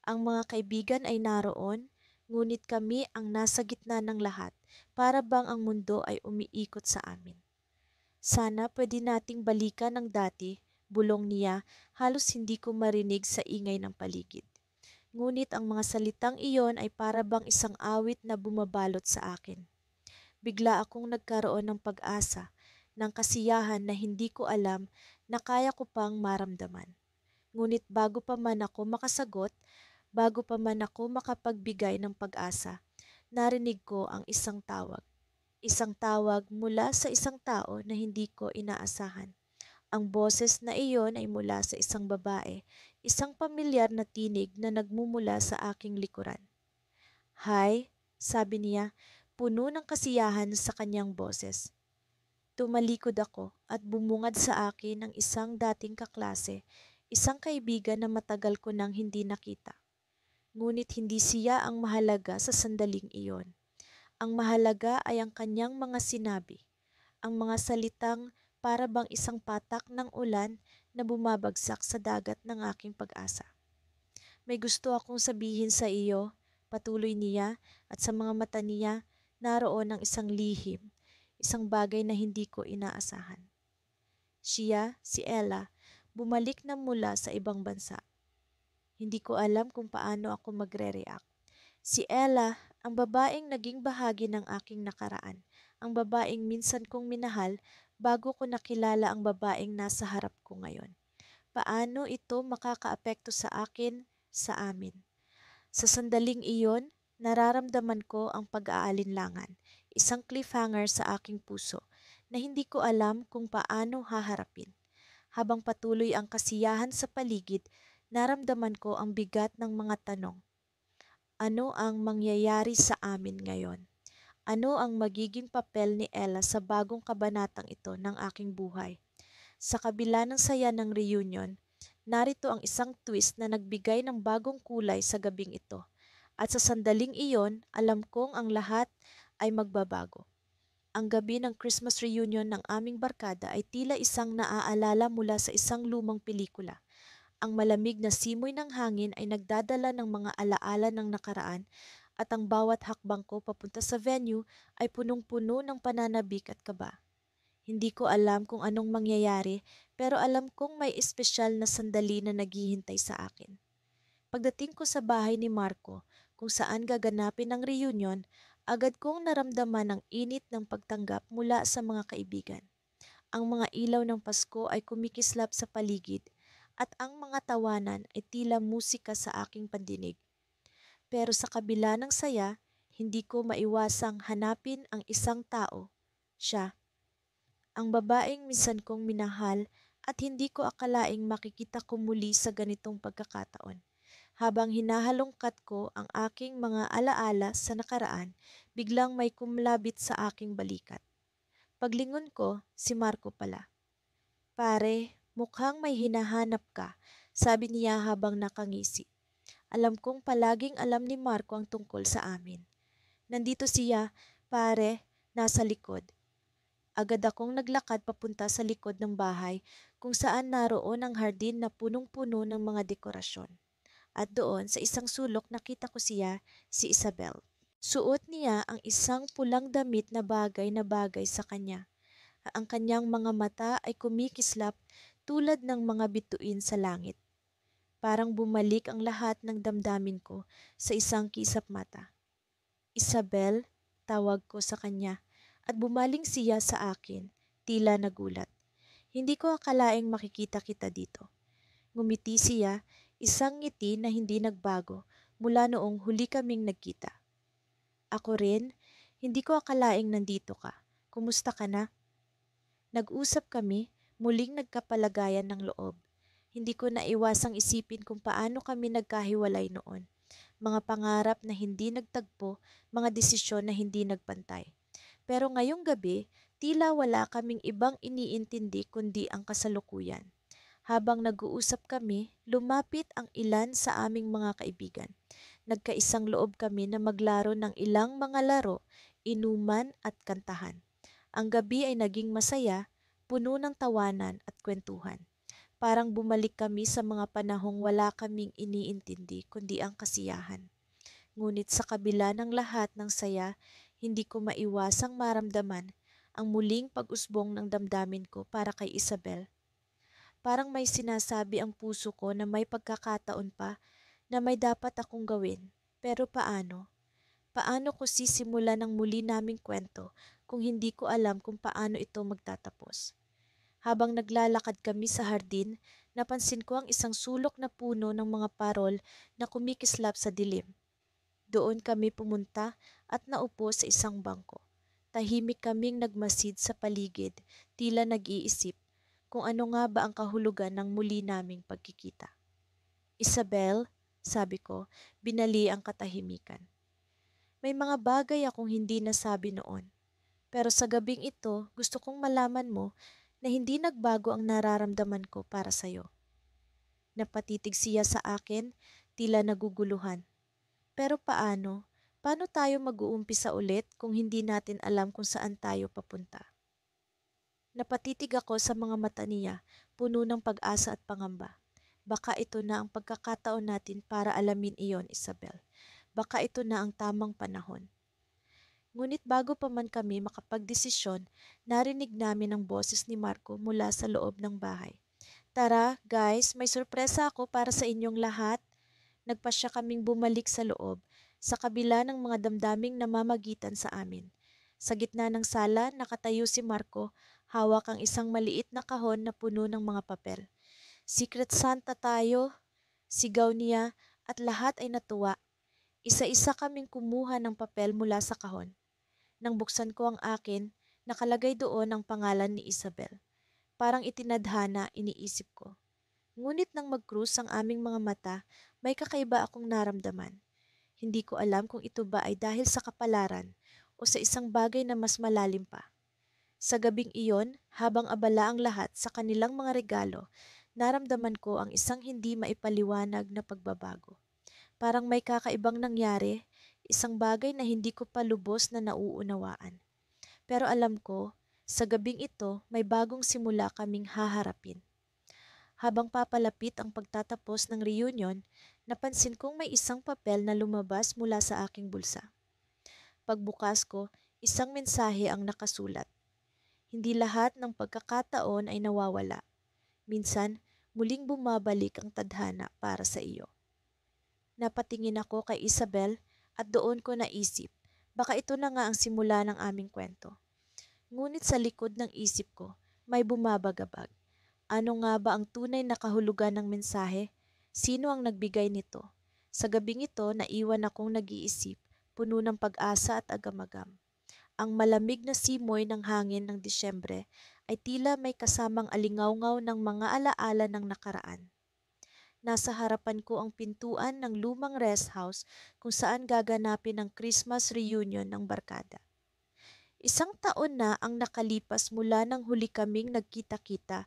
Speaker 1: Ang mga kaibigan ay naroon, ngunit kami ang nasa gitna ng lahat, para bang ang mundo ay umiikot sa amin. Sana pwede nating balikan ang dati, bulong niya, halos hindi ko marinig sa ingay ng paligid. Ngunit ang mga salitang iyon ay para bang isang awit na bumabalot sa akin. Bigla akong nagkaroon ng pag-asa, ng kasiyahan na hindi ko alam na kaya ko pang maramdaman. Ngunit bago pa man ako makasagot, bago pa man ako makapagbigay ng pag-asa, narinig ko ang isang tawag. Isang tawag mula sa isang tao na hindi ko inaasahan. Ang boses na iyon ay mula sa isang babae, isang pamilyar na tinig na nagmumula sa aking likuran. Hi, sabi niya, puno ng kasiyahan sa kanyang boses. Tumalikod ako at bumungad sa akin ang isang dating kaklase, isang kaibigan na matagal ko nang hindi nakita. Ngunit hindi siya ang mahalaga sa sandaling iyon. Ang mahalaga ay ang kanyang mga sinabi, ang mga salitang para bang isang patak ng ulan na bumabagsak sa dagat ng aking pag-asa. May gusto akong sabihin sa iyo, patuloy niya, at sa mga mata niya naroon ang isang lihim, isang bagay na hindi ko inaasahan. Siya, si Ella, bumalik na mula sa ibang bansa. Hindi ko alam kung paano ako magre-react. Si Ella, ang babaeng naging bahagi ng aking nakaraan, ang babaeng minsan kong minahal bago ko nakilala ang babaeng nasa harap ko ngayon. Paano ito makakaapekto sa akin, sa amin? Sa sandaling iyon, nararamdaman ko ang pag-aalinlangan, isang cliffhanger sa aking puso na hindi ko alam kung paano haharapin. Habang patuloy ang kasiyahan sa paligid, naramdaman ko ang bigat ng mga tanong. Ano ang mangyayari sa amin ngayon? Ano ang magiging papel ni Ella sa bagong kabanatang ito ng aking buhay? Sa kabila ng saya ng reunion, narito ang isang twist na nagbigay ng bagong kulay sa gabing ito. At sa sandaling iyon, alam kong ang lahat ay magbabago. Ang gabi ng Christmas reunion ng aming barkada ay tila isang naaalala mula sa isang lumang pelikula. Ang malamig na simoy ng hangin ay nagdadala ng mga alaala ng nakaraan at ang bawat hakbang ko papunta sa venue ay punong-puno ng pananabik at kaba. Hindi ko alam kung anong mangyayari pero alam kong may espesyal na sandali na naghihintay sa akin. Pagdating ko sa bahay ni Marco, kung saan gaganapin ang reunion, agad kong naramdaman ang init ng pagtanggap mula sa mga kaibigan. Ang mga ilaw ng Pasko ay kumikislap sa paligid at ang mga tawanan ay tila musika sa aking pandinig. Pero sa kabila ng saya, hindi ko maiwasang hanapin ang isang tao. Siya, ang babaeng minsan kong minahal at hindi ko akalaing makikita ko muli sa ganitong pagkakataon. Habang hinahalongkat ko ang aking mga alaala sa nakaraan, biglang may kumlabit sa aking balikat. Paglingon ko, si Marco pala. Pare, mukhang may hinahanap ka, sabi niya habang nakangisi. Alam kong palaging alam ni Marco ang tungkol sa amin. Nandito siya, pare, nasa likod. Agad akong naglakad papunta sa likod ng bahay kung saan naroon ang hardin na punong-puno ng mga dekorasyon. At doon sa isang sulok nakita ko siya, si Isabel. Suot niya ang isang pulang damit na bagay sa kanya. Ang kanyang mga mata ay kumikislap tulad ng mga bituin sa langit. Parang bumalik ang lahat ng damdamin ko sa isang kisap mata. Isabel, tawag ko sa kanya at bumaling siya sa akin, tila nagulat. Hindi ko akalaing makikita kita dito. Ngumiti siya, isang ngiti na hindi nagbago mula noong huli kaming nagkita. Ako rin, hindi ko akalaing nandito ka. Kumusta ka na? Nag-usap kami, muling nagkapalagayan ng loob. Hindi ko naiwasang isipin kung paano kami nagkahiwalay noon. Mga pangarap na hindi nagtagpo, mga desisyon na hindi nagpantay. Pero ngayong gabi, tila wala kaming ibang iniintindi kundi ang kasalukuyan. Habang nag-uusap kami, lumapit ang ilan sa aming mga kaibigan. Nagkaisang loob kami na maglaro ng ilang mga laro, inuman at kantahan. Ang gabi ay naging masaya, puno ng tawanan at kwentuhan. Parang bumalik kami sa mga panahong wala kaming iniintindi kundi ang kasiyahan. Ngunit sa kabila ng lahat ng saya, hindi ko maiwasang maramdaman ang muling pag-usbong ng damdamin ko para kay Isabel. Parang may sinasabi ang puso ko na may pagkakataon pa na may dapat akong gawin. Pero paano? Paano ko sisimulan ang muli naming kwento kung hindi ko alam kung paano ito magtatapos? Habang naglalakad kami sa hardin, napansin ko ang isang sulok na puno ng mga parol na kumikislap sa dilim. Doon kami pumunta at naupo sa isang bangko. Tahimik kaming nagmasid sa paligid, tila nag-iisip kung ano nga ba ang kahulugan ng muli naming pagkikita. Isabel, sabi ko, binali ang katahimikan. May mga bagay akong hindi nasabi noon. Pero sa gabing ito, gusto kong malaman mo na hindi nagbago ang nararamdaman ko para sa'yo. Napatitig siya sa akin, tila naguguluhan. Pero paano? Paano tayo mag-uumpisa ulit kung hindi natin alam kung saan tayo papunta? Napatitig ako sa mga mata niya, puno ng pag-asa at pangamba. Baka ito na ang pagkakataon natin para alamin iyon, Isabel. Baka ito na ang tamang panahon. Ngunit bago pa man kami makapagdesisyon, narinig namin ang boses ni Marco mula sa loob ng bahay. Tara, guys, may sorpresa ako para sa inyong lahat. Nagpasya kaming bumalik sa loob, sa kabila ng mga damdaming namamagitan sa amin. Sa gitna ng sala, nakatayo si Marco, hawak ang isang maliit na kahon na puno ng mga papel. Secret Santa tayo, sigaw niya at lahat ay natuwa. Isa-isa kaming kumuha ng papel mula sa kahon. Nang buksan ko ang akin, nakalagay doon ang pangalan ni Isabel. Parang itinadhana, iniisip ko. Ngunit nang mag-cruise ang aming mga mata, may kakaiba akong naramdaman. Hindi ko alam kung ito ba ay dahil sa kapalaran o sa isang bagay na mas malalim pa. Sa gabing iyon, habang abala ang lahat sa kanilang mga regalo, naramdaman ko ang isang hindi maipaliwanag na pagbabago. Parang may kakaibang nangyari, isang bagay na hindi ko pa lubos na nauunawaan. Pero alam ko, sa gabing ito may bagong simula kaming haharapin. Habang papalapit ang pagtatapos ng reunion, napansin kong may isang papel na lumabas mula sa aking bulsa. Pagbukas ko, isang mensahe ang nakasulat. Hindi lahat ng pagkakataon ay nawawala. Minsan, muling bumabalik ang tadhana para sa iyo. Napatingin ako kay Isabel at doon ko naisip, baka ito na nga ang simula ng aming kwento. Ngunit sa likod ng isip ko, may bumabagabag. Ano nga ba ang tunay na kahulugan ng mensahe? Sino ang nagbigay nito? Sa gabing ito, naiwan akong nag-iisip, puno ng pag-asa at agamagam. Ang malamig na simoy ng hangin ng Disyembre ay tila may kasamang alingawngaw ng mga alaala ng nakaraan. Nasa harapan ko ang pintuan ng lumang rest house kung saan gaganapin ang Christmas reunion ng barkada. Isang taon na ang nakalipas mula nang huli kaming nagkita-kita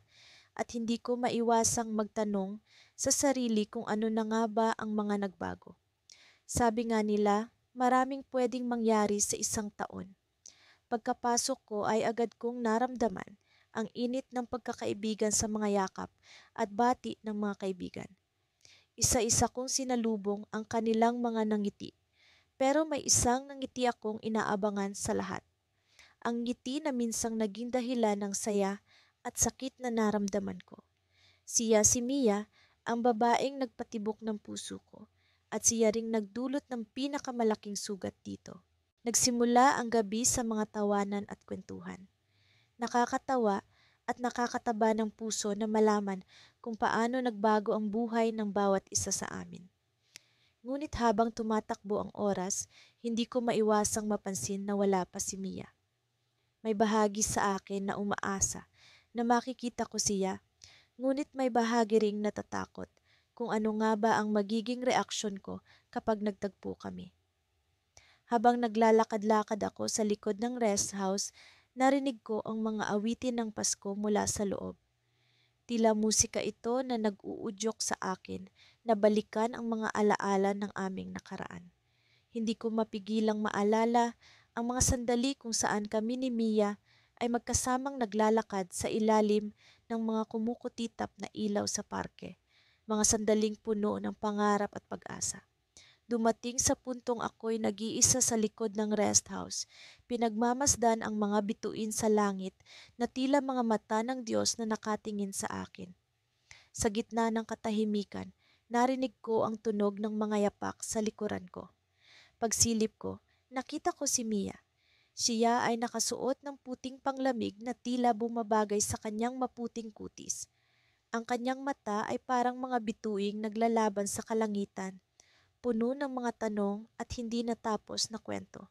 Speaker 1: at hindi ko maiwasang magtanong sa sarili kung ano na nga ba ang mga nagbago. Sabi nga nila, maraming pwedeng mangyari sa isang taon. Pagkapasok ko ay agad kong naramdaman ang init ng pagkakaibigan sa mga yakap at bati ng mga kaibigan. Isa-isa kong sinalubong ang kanilang mga nangiti. Pero may isang nangiti akong inaabangan sa lahat. Ang ngiti na minsang naging dahilan ng saya at sakit na naramdaman ko. Siya si Mia, ang babaeng nagpatibok ng puso ko, at siya ring nagdulot ng pinakamalaking sugat dito. Nagsimula ang gabi sa mga tawanan at kwentuhan. Nakakatawa at nakakataba ng puso na malaman kung paano nagbago ang buhay ng bawat isa sa amin. Ngunit habang tumatakbo ang oras, hindi ko maiwasang mapansin na wala pa si Mia. May bahagi sa akin na umaasa na makikita ko siya, ngunit may bahagi ring natatakot kung ano nga ba ang magiging reaksyon ko kapag nagtagpo kami. Habang naglalakad-lakad ako sa likod ng rest house, narinig ko ang mga awitin ng Pasko mula sa loob. Tila musika ito na nag-uudyok sa akin na balikan ang mga alaala ng aming nakaraan. Hindi ko mapigilang maalala ang mga sandali kung saan kami ni Mia ay magkasamang naglalakad sa ilalim ng mga kumukutitap na ilaw sa parke, mga sandaling puno ng pangarap at pag-asa. Dumating sa puntong ako'y nag-iisa sa likod ng rest house. Pinagmamasdan ang mga bituin sa langit na tila mga mata ng Diyos na nakatingin sa akin. Sa gitna ng katahimikan, narinig ko ang tunog ng mga yapak sa likuran ko. Pagsilip ko, nakita ko si Mia. Siya ay nakasuot ng puting panglamig na tila bumabagay sa kanyang maputing kutis. Ang kanyang mata ay parang mga bituing naglalaban sa kalangitan, puno ng mga tanong at hindi natapos na kwento.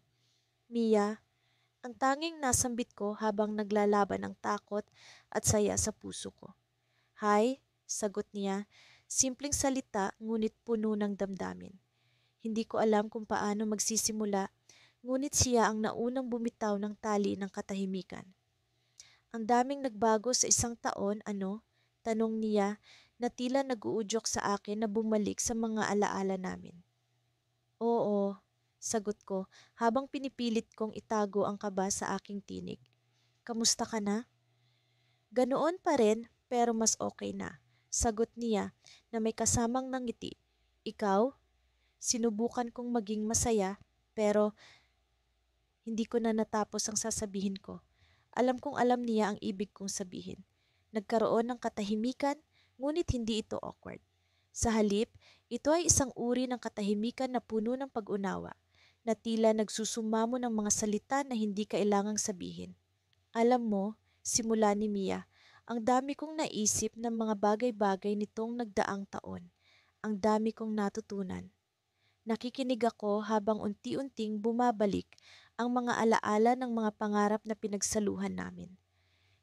Speaker 1: Mia, ang tanging nasambit ko habang naglalaban ang takot at saya sa puso ko. Hi, sagot niya, simpleng salita ngunit puno ng damdamin. Hindi ko alam kung paano magsisimula, ngunit siya ang naunang bumitaw ng tali ng katahimikan. Ang daming nagbago sa isang taon, ano? Tanong niya na tila nag-uudyok sa akin na bumalik sa mga alaala namin. Oo, sagot ko habang pinipilit kong itago ang kaba sa aking tinig. Kamusta ka na? Ganoon pa rin, pero mas okay na. Sagot niya na may kasamang ngiti. Ikaw? Sinubukan kong maging masaya pero hindi ko na natapos ang sasabihin ko. Alam kong alam niya ang ibig kong sabihin. Nagkaroon ng katahimikan, ngunit hindi ito awkward. Sa halip, ito ay isang uri ng katahimikan na puno ng pag-unawa, na tila nagsusumamo ng mga salita na hindi kailangang sabihin. Alam mo, simula ni Mia, ang dami kong naisip ng mga bagay-bagay nitong nagdaang taon. Ang dami kong natutunan. Nakikinig ako habang unti-unting bumabalik ang mga alaala ng mga pangarap na pinagsaluhan namin.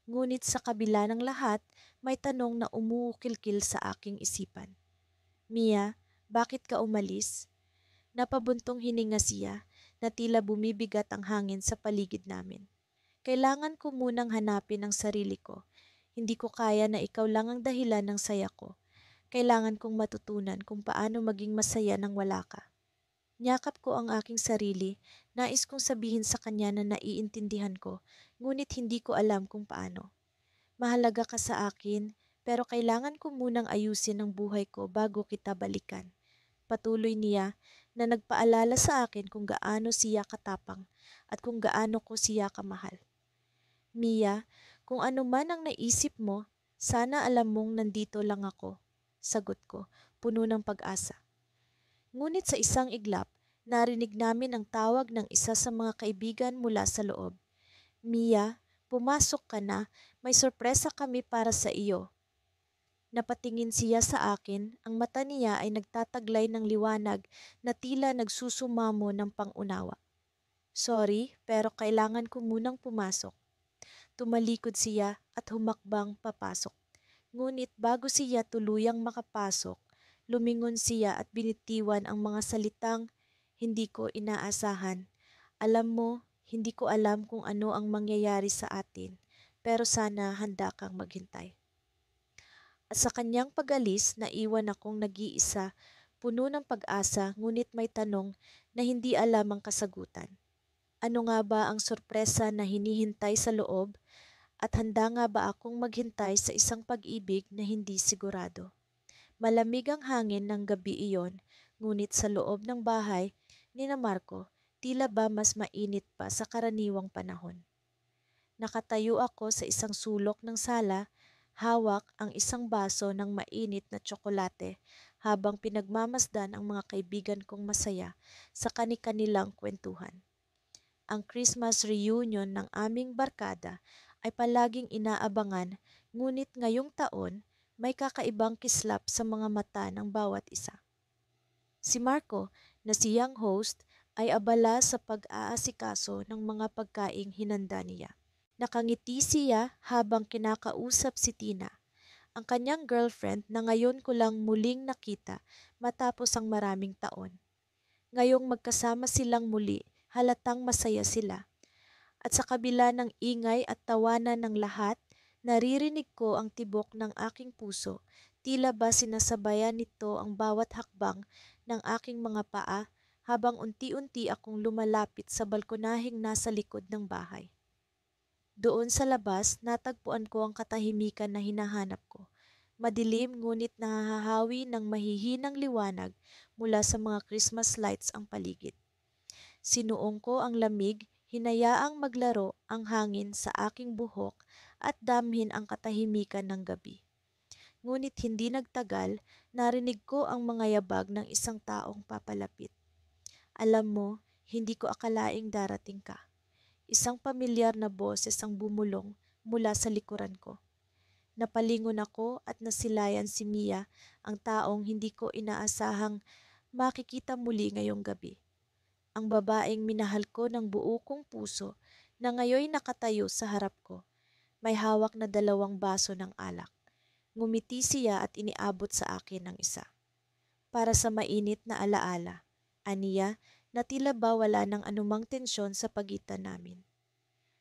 Speaker 1: Ngunit sa kabila ng lahat, may tanong na umuukilkil sa aking isipan. Mia, bakit ka umalis? Napabuntong hininga siya na tila bumibigat ang hangin sa paligid namin. Kailangan ko munang hanapin ang sarili ko. Hindi ko kaya na ikaw lang ang dahilan ng saya ko. Kailangan kong matutunan kung paano maging masaya nang wala ka. Niyakap ko ang aking sarili, nais kong sabihin sa kanya na naiintindihan ko, ngunit hindi ko alam kung paano. Mahalaga ka sa akin, pero kailangan ko munang ayusin ang buhay ko bago kita balikan. Patuloy niya na nagpaalala sa akin kung gaano siya katapang at kung gaano ko siya kamahal. Mia, kung ano man ang naisip mo, sana alam mong nandito lang ako. Sagot ko, puno ng pag-asa. Ngunit sa isang iglap, narinig namin ang tawag ng isa sa mga kaibigan mula sa loob. Mia, pumasok ka na, may sorpresa kami para sa iyo. Napatingin siya sa akin, ang mata niya ay nagtataglay ng liwanag na tila nagsusumamo ng pangunawa. Sorry, pero kailangan ko munang pumasok. Tumalikod siya at humakbang papasok. Ngunit bago siya tuluyang makapasok, lumingon siya at binitiwan ang mga salitang hindi ko inaasahan. Alam mo, hindi ko alam kung ano ang mangyayari sa atin, pero sana handa kang maghintay. At sa kanyang pag-alis, naiwan akong nag-iisa, puno ng pag-asa ngunit may tanong na hindi alam ang kasagutan. Ano nga ba ang sorpresa na hinihintay sa loob at handa nga ba akong maghintay sa isang pag-ibig na hindi sigurado? Malamig ang hangin ng gabi iyon, ngunit sa loob ng bahay ni na Marco, tila ba mas mainit pa sa karaniwang panahon. Nakatayo ako sa isang sulok ng sala, hawak ang isang baso ng mainit na tsokolate habang pinagmamasdan ang mga kaibigan kong masaya sa kani-kanilang kwentuhan. Ang Christmas reunion ng aming barkada ay palaging inaabangan, ngunit ngayong taon may kakaibang kislap sa mga mata ng bawat isa. Si Marco, na siyang host, ay abala sa pag-aasikaso ng mga pagkaing hinanda niya. Nakangiti siya habang kinakausap si Tina, ang kanyang girlfriend na ngayon ko lang muling nakita matapos ang maraming taon. Ngayong magkasama silang muli, halatang masaya sila. At sa kabila ng ingay at tawanan ng lahat, naririnig ko ang tibok ng aking puso. Tila ba sinasabayan nito ang bawat hakbang ng aking mga paa habang unti-unti akong lumalapit sa balkonaheng nasa likod ng bahay. Doon sa labas, natagpuan ko ang katahimikan na hinahanap ko. Madilim ngunit nahahawi ng mahihinang liwanag mula sa mga Christmas lights ang paligid. Sinuong ko ang lamig, hinayaang maglaro ang hangin sa aking buhok at damhin ang katahimikan ng gabi. Ngunit hindi nagtagal, narinig ko ang mga yabag ng isang taong papalapit. Alam mo, hindi ko akalaing darating ka. Isang pamilyar na boses ang bumulong mula sa likuran ko. Napalingon ako at nasilayan si Mia, ang taong hindi ko inaasahang makikita muli ngayong gabi. Ang babaeng minahal ko ng buo kong puso na ngayoy nakatayo sa harap ko. May hawak na 2 baso ng alak. Ngumiti siya at iniabot sa akin ang isa. Para sa mainit na alaala, aniya na tila ba wala ng anumang tensyon sa pagitan namin.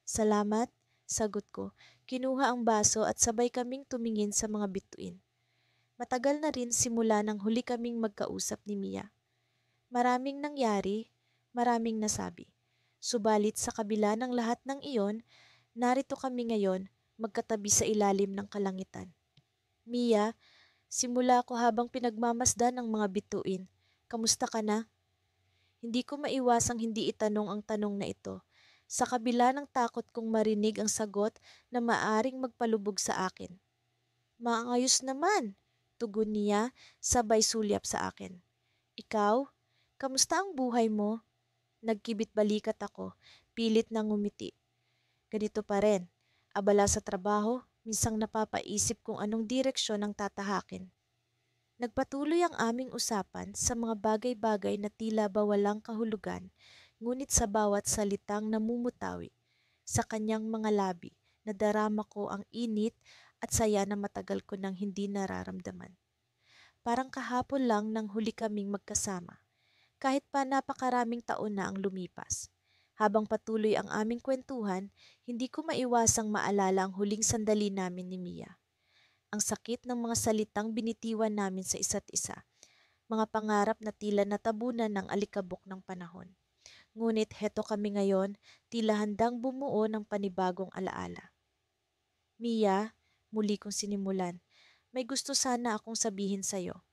Speaker 1: Salamat, sagot ko. Kinuha ang baso at sabay kaming tumingin sa mga bituin. Matagal na rin simula nang huli kaming magkausap ni Mia. Maraming nangyari, maraming nasabi. Subalit sa kabila ng lahat ng iyon, narito kami ngayon, magkatabi sa ilalim ng kalangitan. Mia, simula ko habang pinagmamasdan ng mga bituin. Kamusta ka na? Hindi ko maiwasang hindi itanong ang tanong na ito. Sa kabila ng takot kong marinig ang sagot na maaring magpalubog sa akin. Maayos naman, tugon niya sabay sulyap sa akin. Ikaw? Kamusta ang buhay mo? Nagkibit balikat ako, pilit na ngumiti. Ganito pa rin. Abala sa trabaho, minsang napapaisip kung anong direksyon ang tatahakin. Nagpatuloy ang aming usapan sa mga bagay-bagay na tila ba walang kahulugan, ngunit sa bawat salitang namumutawi sa kanyang mga labi, nadarama ko ang init at saya na matagal ko nang hindi nararamdaman. Parang kahapon lang nang huli kaming magkasama, kahit pa napakaraming taon na ang lumipas. Habang patuloy ang aming kwentuhan, hindi ko maiwasang maalala ang huling sandali namin ni Mia. Ang sakit ng mga salitang binitiwan namin sa isa't isa, mga pangarap na tila natabunan ng alikabok ng panahon. Ngunit heto kami ngayon, tila handang bumuo ng panibagong alaala. Mia, muli kong sinimulan, may gusto sana akong sabihin sa'yo.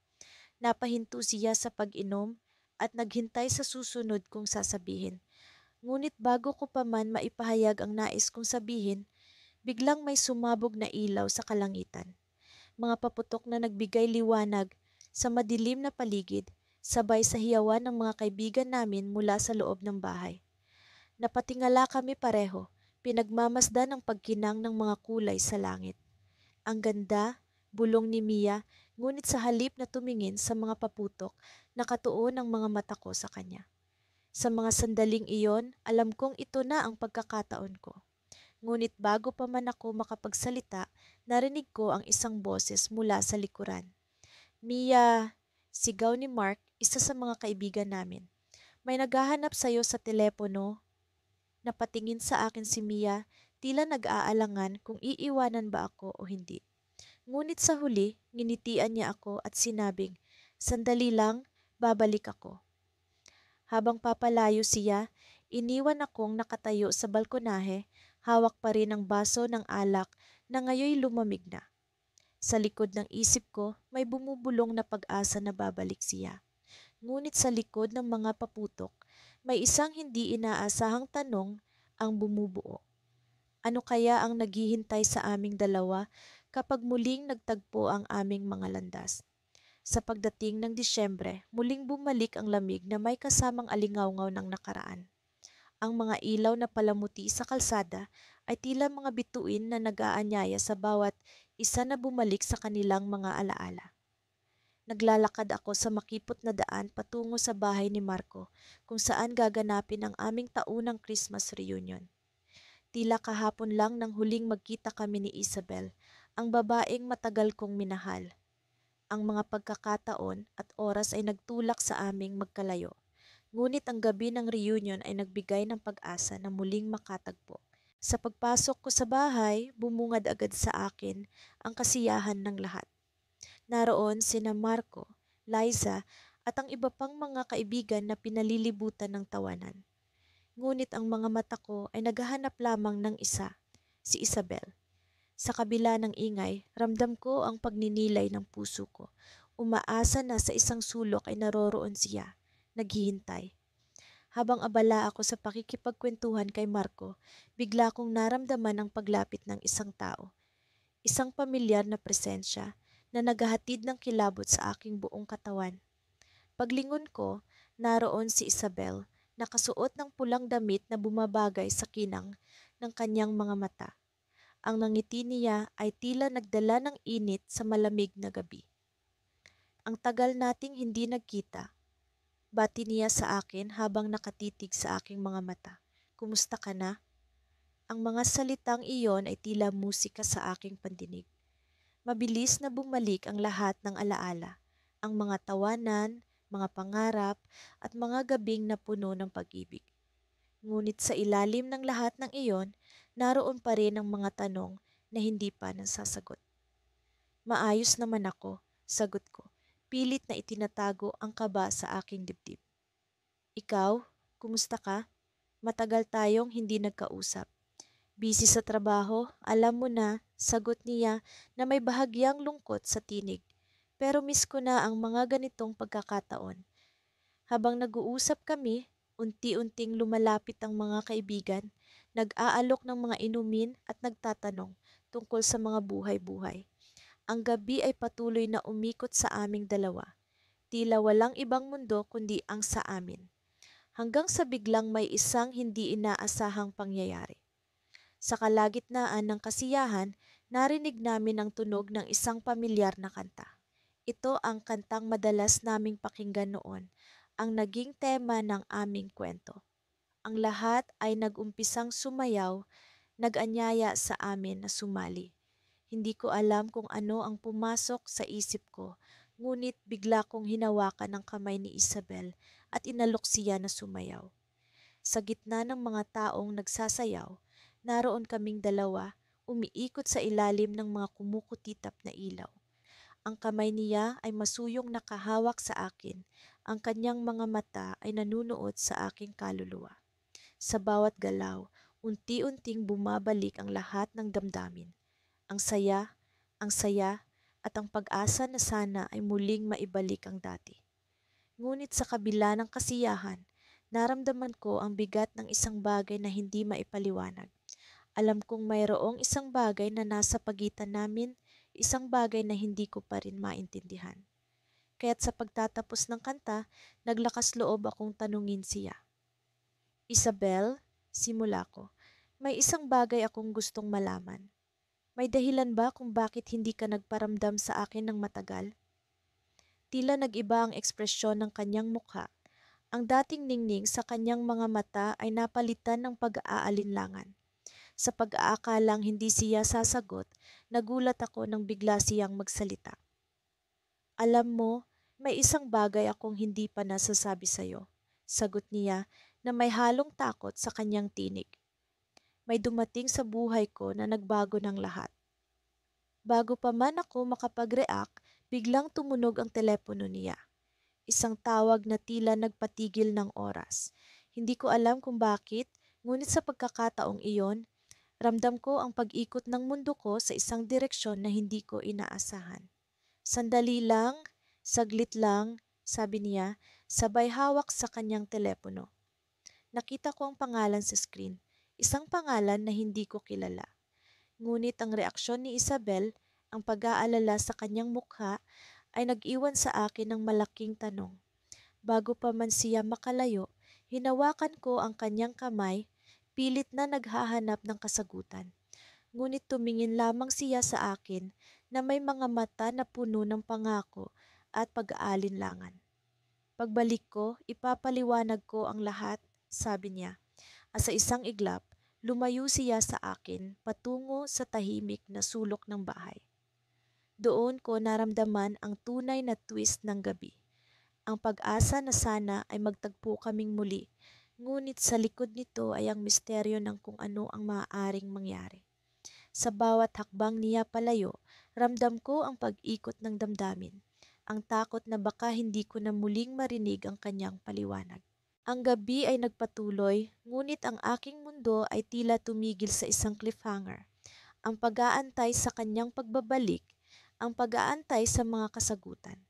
Speaker 1: Napahinto siya sa pag-inom at naghintay sa susunod kong sasabihin. Ngunit bago ko pa man maipahayag ang nais kong sabihin, biglang may sumabog na ilaw sa kalangitan. Mga paputok na nagbigay liwanag sa madilim na paligid, sabay sa hiyawan ng mga kaibigan namin mula sa loob ng bahay. Napatingala kami pareho, pinagmamasdan ang pagkinang ng mga kulay sa langit. Ang ganda, bulong ni Mia, ngunit sa halip na tumingin sa mga paputok, nakatuon ang mga mata ko sa kanya. Sa mga sandaling iyon, alam kong ito na ang pagkakataon ko. Ngunit bago pa man ako makapagsalita, narinig ko ang isang boses mula sa likuran. Mia, sigaw ni Mark, isa sa mga kaibigan namin. May naghahanap sa'yo sa telepono. Napatingin sa akin si Mia, tila nag-aalangan kung iiwanan ba ako o hindi. Ngunit sa huli, nginitian niya ako at sinabing, sandali lang, babalik ako. Habang papalayo siya, iniwan akong nakatayo sa balkonahe, hawak pa rin ang baso ng alak na ngayoy lumamig na. Sa likod ng isip ko, may bumubulong na pag-asa na babalik siya. Ngunit sa likod ng mga paputok, may isang hindi inaasahang tanong ang bumubuo. Ano kaya ang naghihintay sa aming dalawa kapag muling nagtagpo ang aming mga landas? Sa pagdating ng Disyembre, muling bumalik ang lamig na may kasamang alingawngaw ng nakaraan. Ang mga ilaw na palamuti sa kalsada ay tila mga bituin na nag-aanyaya sa bawat isa na bumalik sa kanilang mga alaala. Naglalakad ako sa makipot na daan patungo sa bahay ni Marco kung saan gaganapin ang aming taunang Christmas reunion. Tila kahapon lang nang huling magkita kami ni Isabel, ang babaeng matagal kong minahal. Ang mga pagkakataon at oras ay nagtulak sa aming magkalayo. Ngunit ang gabi ng reunion ay nagbigay ng pag-asa na muling makatagpo. Sa pagpasok ko sa bahay, bumungad agad sa akin ang kasiyahan ng lahat. Naroon sina Marco, Liza at ang iba pang mga kaibigan na pinalilibutan ng tawanan. Ngunit ang mga mata ko ay naghahanap lamang ng isa, si Isabel. Sa kabila ng ingay, ramdam ko ang pagninilay ng puso ko. Umaasa na sa isang sulok ay naroroon siya, naghihintay. Habang abala ako sa pakikipagkwentuhan kay Marco, bigla kong naramdaman ang paglapit ng isang tao. Isang pamilyar na presensya na naghahatid ng kilabot sa aking buong katawan. Paglingon ko, naroon si Isabel, nakasuot ng pulang damit na bumabagay sa kinang ng kanyang mga mata. Ang ngiti niya ay tila nagdala ng init sa malamig na gabi. Ang tagal nating hindi nagkita. Bati niya sa akin habang nakatitig sa aking mga mata. Kumusta ka na? Ang mga salitang iyon ay tila musika sa aking pandinig. Mabilis na bumalik ang lahat ng alaala. Ang mga tawanan, mga pangarap, at mga gabing na puno ng pag-ibig. Ngunit sa ilalim ng lahat ng iyon, naroon pa rin ang mga tanong na hindi pa nasasagot. Maayos naman ako, sagot ko. Pilit na itinatago ang kaba sa aking dibdib. Ikaw, kumusta ka? Matagal tayong hindi nagkausap. Busy sa trabaho, alam mo na, sagot niya na may bahagyang lungkot sa tinig. Pero miss ko na ang mga ganitong pagkakataon. Habang nag-uusap kami, unti-unting lumalapit ang mga kaibigan, nag-aalok ng mga inumin at nagtatanong tungkol sa mga buhay-buhay. Ang gabi ay patuloy na umikot sa aming dalawa. Tila walang ibang mundo kundi ang sa amin. Hanggang sa biglang may isang hindi inaasahang pangyayari. Sa kalagitnaan ng kasiyahan, narinig namin ang tunog ng isang pamilyar na kanta. Ito ang kantang madalas naming pakinggan noon, ang naging tema ng aming kwento. Ang lahat ay nag-umpisang sumayaw, nag-anyaya sa amin na sumali. Hindi ko alam kung ano ang pumasok sa isip ko, ngunit bigla kong hinawakan ang kamay ni Isabel at inalok siya na sumayaw. Sa gitna ng mga taong nagsasayaw, naroon kaming dalawa, umiikot sa ilalim ng mga kumukutitap na ilaw. Ang kamay niya ay masuyong nakahawak sa akin, ang kanyang mga mata ay nanunood sa aking kaluluwa. Sa bawat galaw, unti-unting bumabalik ang lahat ng damdamin. Ang saya, at ang pag-asa na sana ay muling maibalik ang dati. Ngunit sa kabila ng kasiyahan, naramdaman ko ang bigat ng isang bagay na hindi maipaliwanag. Alam kong mayroong isang bagay na nasa pagitan namin, isang bagay na hindi ko pa rin maintindihan. Kaya't sa pagtatapos ng kanta, naglakas loob akong tanungin siya. Isabel, simula ko, may isang bagay akong gustong malaman. May dahilan ba kung bakit hindi ka nagparamdam sa akin ng matagal? Tila nag-iba ang ekspresyon ng kanyang mukha. Ang dating ningning sa kanyang mga mata ay napalitan ng pag-aalinlangan. Sa pag-aakalang hindi siya sasagot, nagulat ako nang bigla siyang magsalita. Alam mo, may isang bagay akong hindi pa nasasabi sa'yo. Sagot niya na may halong takot sa kanyang tinig. May dumating sa buhay ko na nagbago ng lahat. Bago pa man ako makapag-react, biglang tumunog ang telepono niya. Isang tawag na tila nagpatigil ng oras. Hindi ko alam kung bakit, ngunit sa pagkakataong iyon, ramdam ko ang pag-ikot ng mundo ko sa isang direksyon na hindi ko inaasahan. Sandali lang, saglit lang, sabi niya, sabay hawak sa kanyang telepono. Nakita ko ang pangalan sa screen, isang pangalan na hindi ko kilala. Ngunit ang reaksyon ni Isabel, ang pag-aalala sa kanyang mukha, ay nag-iwan sa akin ng malaking tanong. Bago pa man siya makalayo, hinawakan ko ang kanyang kamay, pilit na naghahanap ng kasagutan. Ngunit tumingin lamang siya sa akin na may mga mata na puno ng pangako at pag-aalinlangan. Pagbalik ko, ipapaliwanag ko ang lahat, sabi niya. At sa isang iglap, lumayo siya sa akin patungo sa tahimik na sulok ng bahay. Doon ko naramdaman ang tunay na twist ng gabi. Ang pag-asa na sana ay magtagpo kaming muli, ngunit sa likod nito ay ang misteryo ng kung ano ang maaaring mangyari. Sa bawat hakbang niya palayo, ramdam ko ang pag-ikot ng damdamin, ang takot na baka hindi ko na muling marinig ang kanyang paliwanag. Ang gabi ay nagpatuloy, ngunit ang aking mundo ay tila tumigil sa isang cliffhanger. Ang pag-aantay sa kanyang pagbabalik, ang pag-aantay sa mga kasagutan.